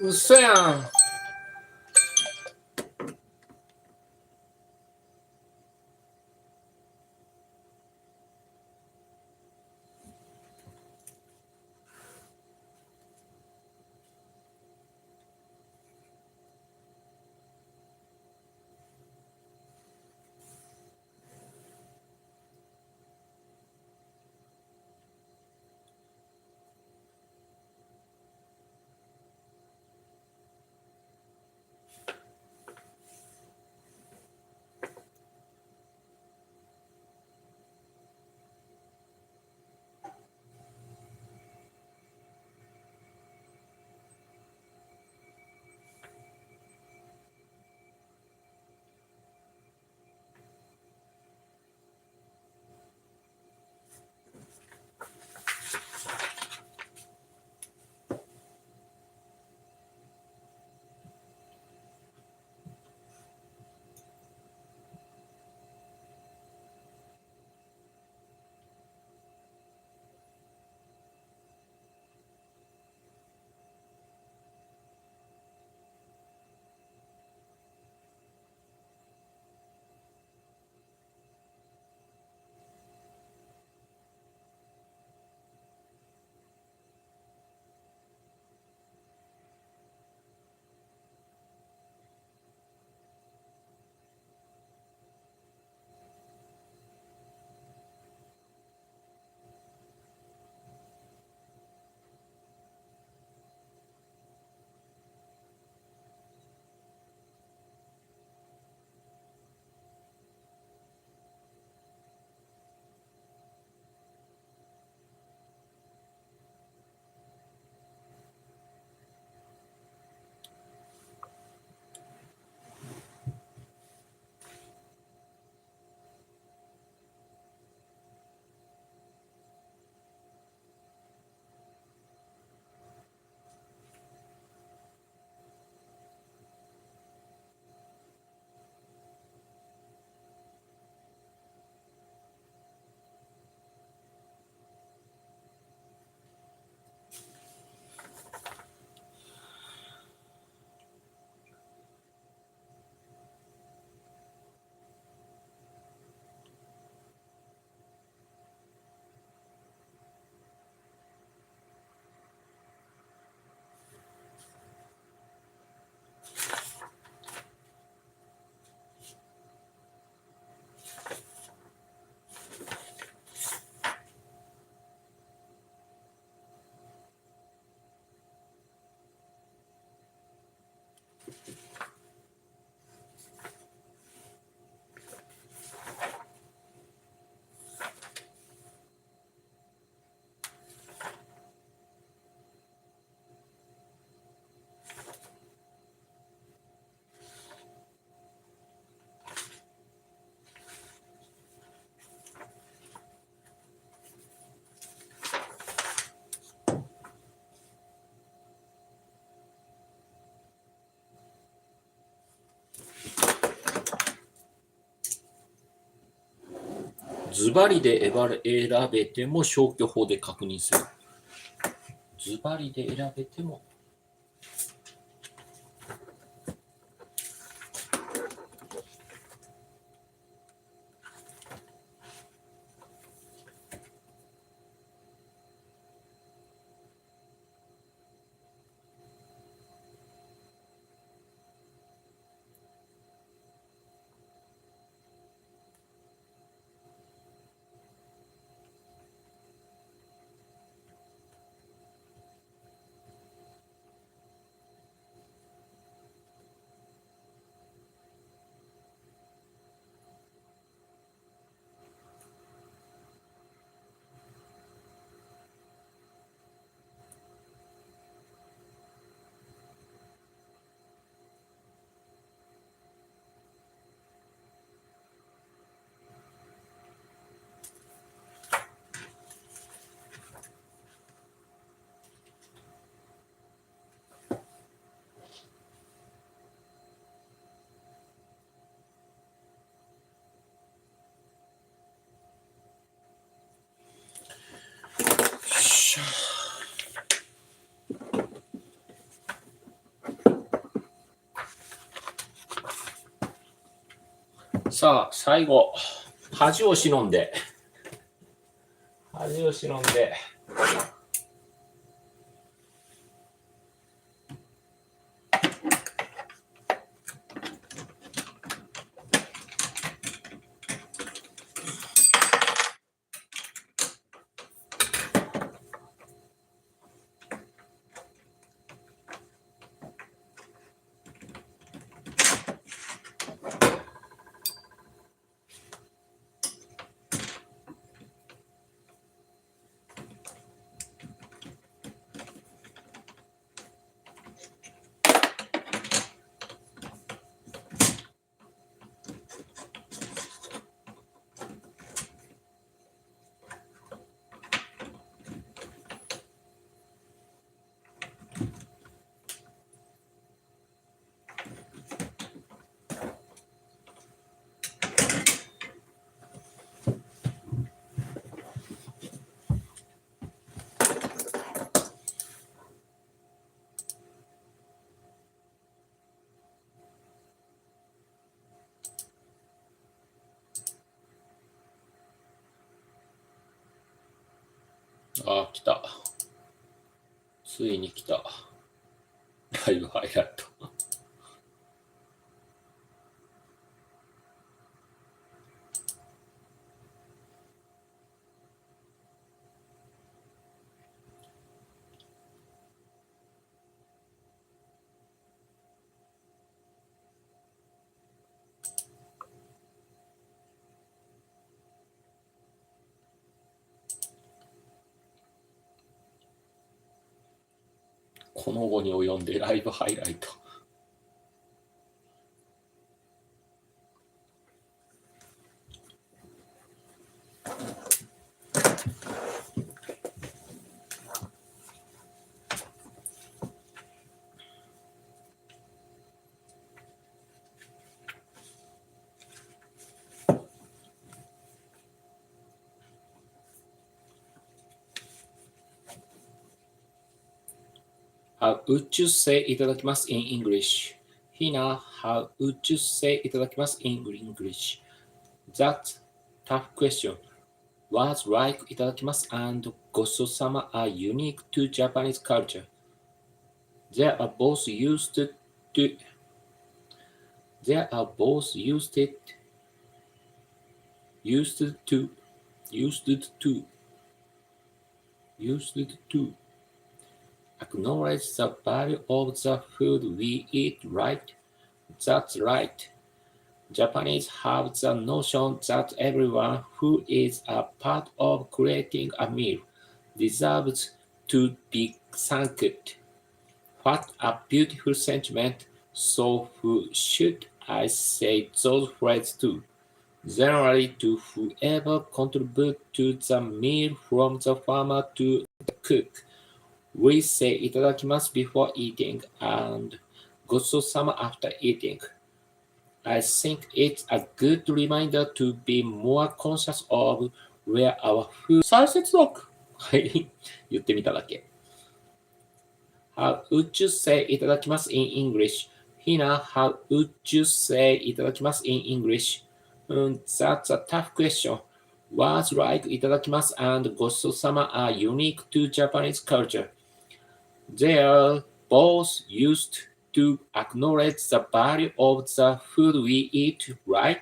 うっそやん。ズバリで選べても消去法で確認する。ズバリで選べても。さあ、最後、恥を忍んで。あ、来た。ついに来た。ライブハイライト。この後に及んでライブハイライト。How would you say いただきます in English? Hina, how would you say いただきます in English? That's tough question. Words like いただきます and ごちそうさま are unique to Japanese culture. They are both used to acknowledge the value of the food we eat, right? That's right. Japanese have the notion that everyone who is a part of creating a meal deserves to be thanked. What a beautiful sentiment. So who should I say those phrases to? Generally to whoever contributes to the meal from the farmer to the cook.We say いただきます before eating and ごちそうさま after eating. I think it's a good reminder to be more conscious of where our food... 再接続はい。言ってみただけ。How would you say いただきます in English? Hina, how would you say いただきます in English? That's a tough question.Words like いただきます and ごちそうさま are unique to Japanese culture.They are both used to acknowledge the value of the food we eat, right?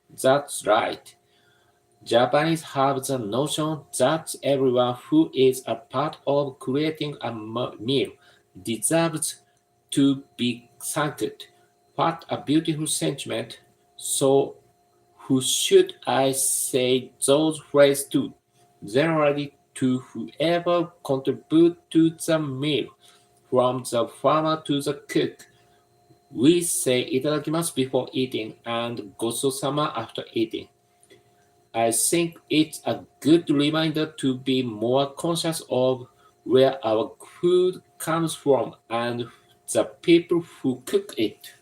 That's right. Japanese have the notion that everyone who is a part of creating a meal deserves to be thanked. What a beautiful sentiment. So, who should I say those phrases to? Generally, to whoever contributes to the meal, from the farmer to the cook. We say いただきます before eating and ごちそうさま after eating. I think it's a good reminder to be more conscious of where our food comes from and the people who cook it.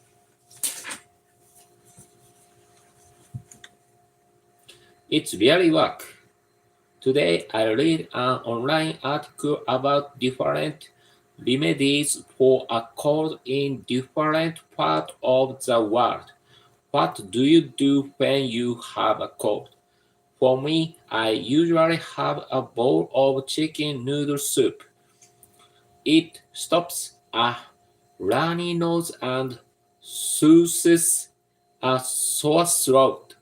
It's really work.Today, I read an online article about different remedies for a cold in different parts of the world. What do you do when you have a cold? For me, I usually have a bowl of chicken noodle soup. It stops a runny nose and soothes a sore throat.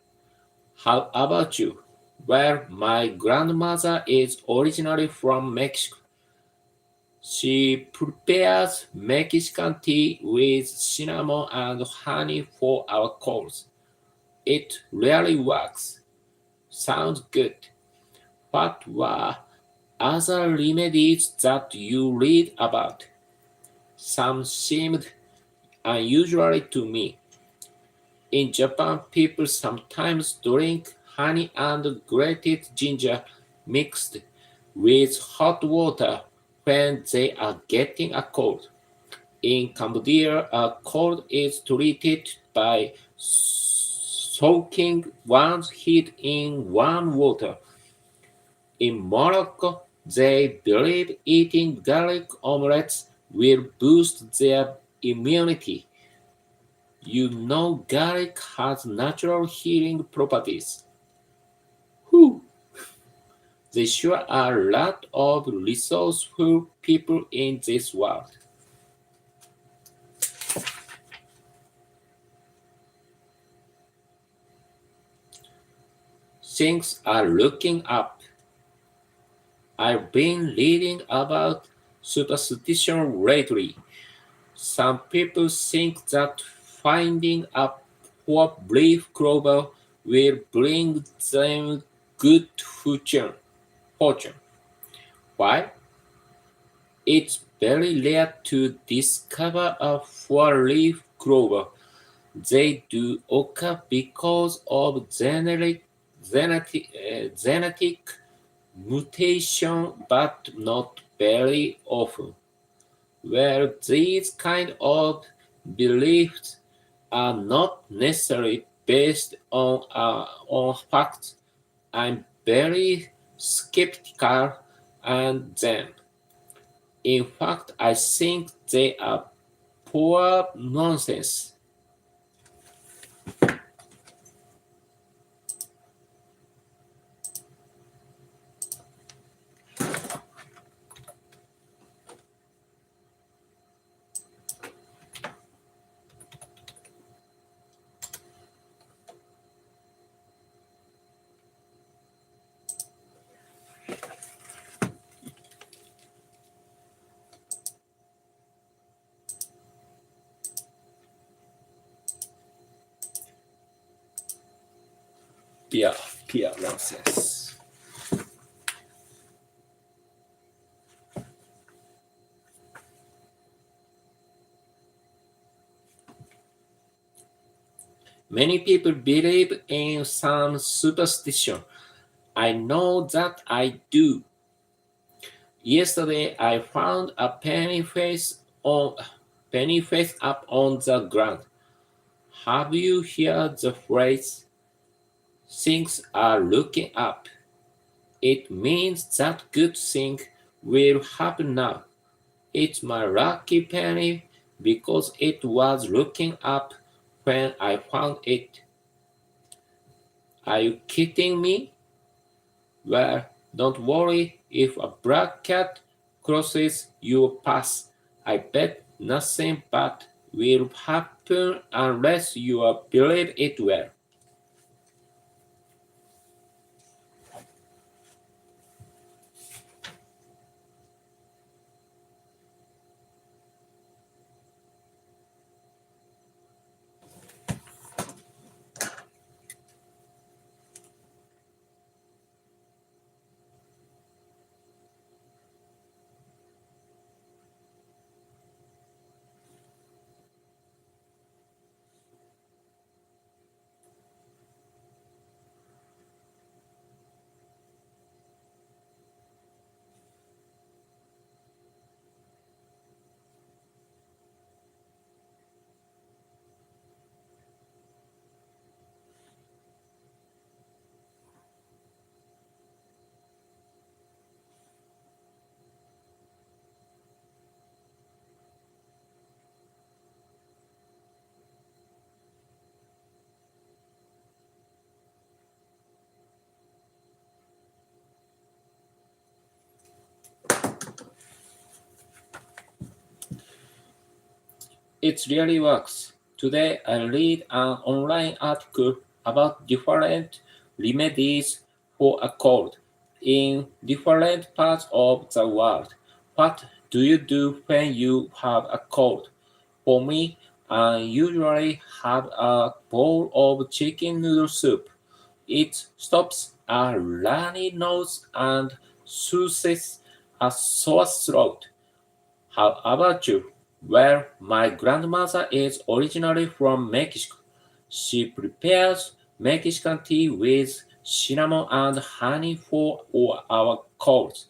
How about you? Well, my grandmother is originally from Mexico. She prepares Mexican tea with cinnamon and honey for our colds. It really works. Sounds good. What were other remedies that you read about? Some seemed unusual to me. In Japan, people sometimes drink honey and grated ginger mixed with hot water when they are getting a cold. In Cambodia, a cold is treated by soaking one's head in warm water. In Morocco, they believe eating garlic omelets will boost their immunity. You know garlic has natural healing properties. Whew. There sure are a lot of resourceful people in this world. Things are looking up. I've been reading about superstition lately. Some people think that finding a four-leaf clover will bring them good fortune. Why? It's very rare to discover a four-leaf clover. They do occur because of genetic mutation, but not very often. Well, these kind of beliefs are not necessarily based on facts. I'm very skeptical on them. In fact, I think they are pure nonsense. Pure nonsense. Many people believe in some superstition. I know that I do. Yesterday, I found a penny face up on the ground. Have you heard the phrase, things are looking up? It means that good thing will happen now. It's my lucky penny because it was looking up when I found it. Are you kidding me? Well, don't worry if a black cat crosses your path. I bet nothing bad will happen unless you believe it will. It really works. Today I read an online article about different remedies for a cold in different parts of the world. What do you do when you have a cold? For me, I usually have a bowl of chicken noodle soup. It stops a runny nose and soothes a sore throat. How about you? Well, my grandmother is originally from Mexico. She prepares Mexican tea with cinnamon and honey for our colds.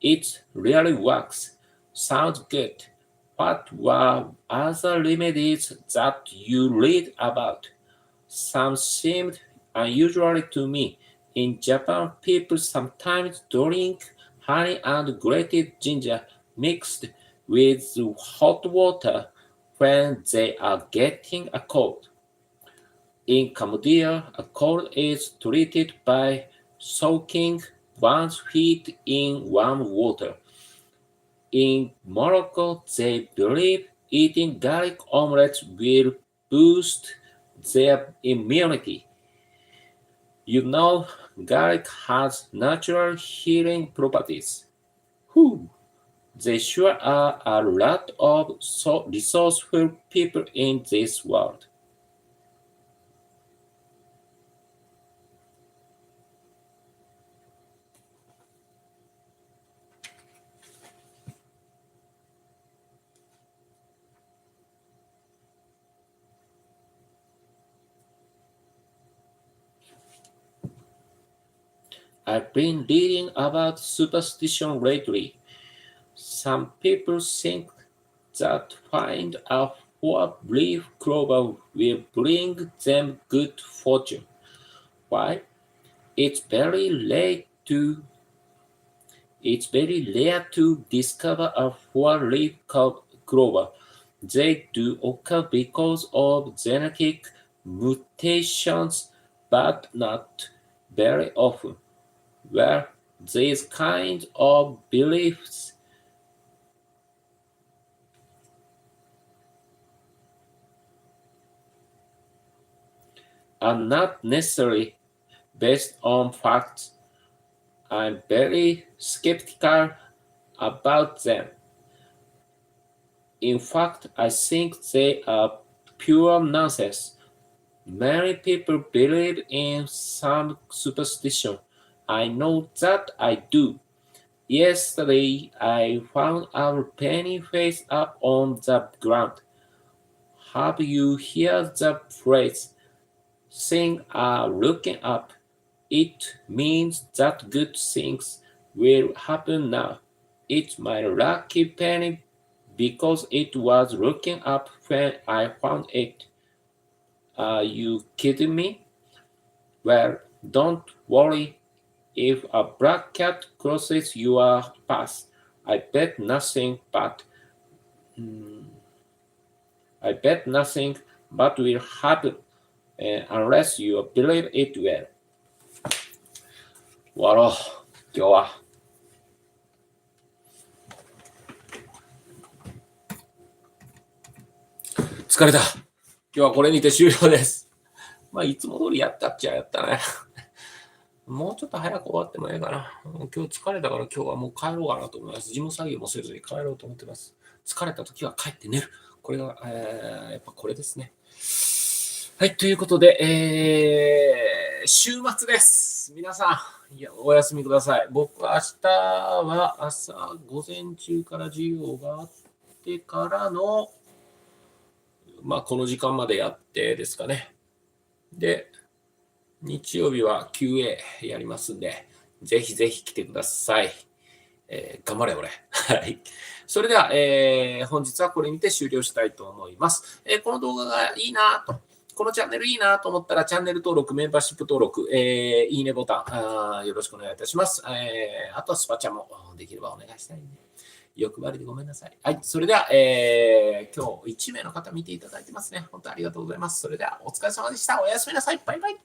It really works. Sounds good. What were other remedies that you read about? Some seemed unusual to me. In Japan, people sometimes drink honey and grated ginger mixed with hot water when they are getting a cold. In Cambodia, a cold is treated by soaking one's feet in warm water. In Morocco, they believe eating garlic omelets will boost their immunity. You know, garlic has natural healing properties. Whew. There sure are a lot of resourceful people in this world. I've been reading about superstition lately. Some people think that finding a four-leaf clover will bring them good fortune. Why? It's very rare to discover a four-leaf clover. They do occur because of genetic mutations, but not very often. Well, these kinds of beliefs are not necessarily based on facts. I'm very skeptical about them. In fact, I think they are pure nonsense. Many people believe in some superstition. I know that I do. Yesterday, I found our penny face up on the ground. Have you heard the phrase, things are looking up? It means that good things will happen now. It's my lucky penny because it was looking up when I found it. Are you kidding me? Well, don't worry. If a black cat crosses your path, I bet nothing but will happen unless you believe it will. 終わろう、今日は。疲れた。今日はこれにて終了です。まあ、いつも通りやったっちゃやったね。もうちょっと早く終わってもいいかな。今日疲れたから今日はもう帰ろうかなと思います。事務作業もせずに帰ろうと思ってます。疲れた時は帰って寝る。これが、やっぱこれですね。はい、ということで、週末です。皆さん、お休みください。僕は明日は朝午前中から授業があってからの、まあこの時間までやってですかね。で、日曜日は QA やりますんで、ぜひぜひ来てください。頑張れ俺。はい。それでは、本日はこれにて終了したいと思います。この動画がいいなと、このチャンネルいいなと思ったらチャンネル登録、メンバーシップ登録、いいねボタンよろしくお願いいたします。あとはスパチャもできればお願いしたいんで。欲張りでごめんなさい。はい。それでは、今日1名の方見ていただいてますね。本当にありがとうございます。それではお疲れ様でした。おやすみなさい。バイバイ。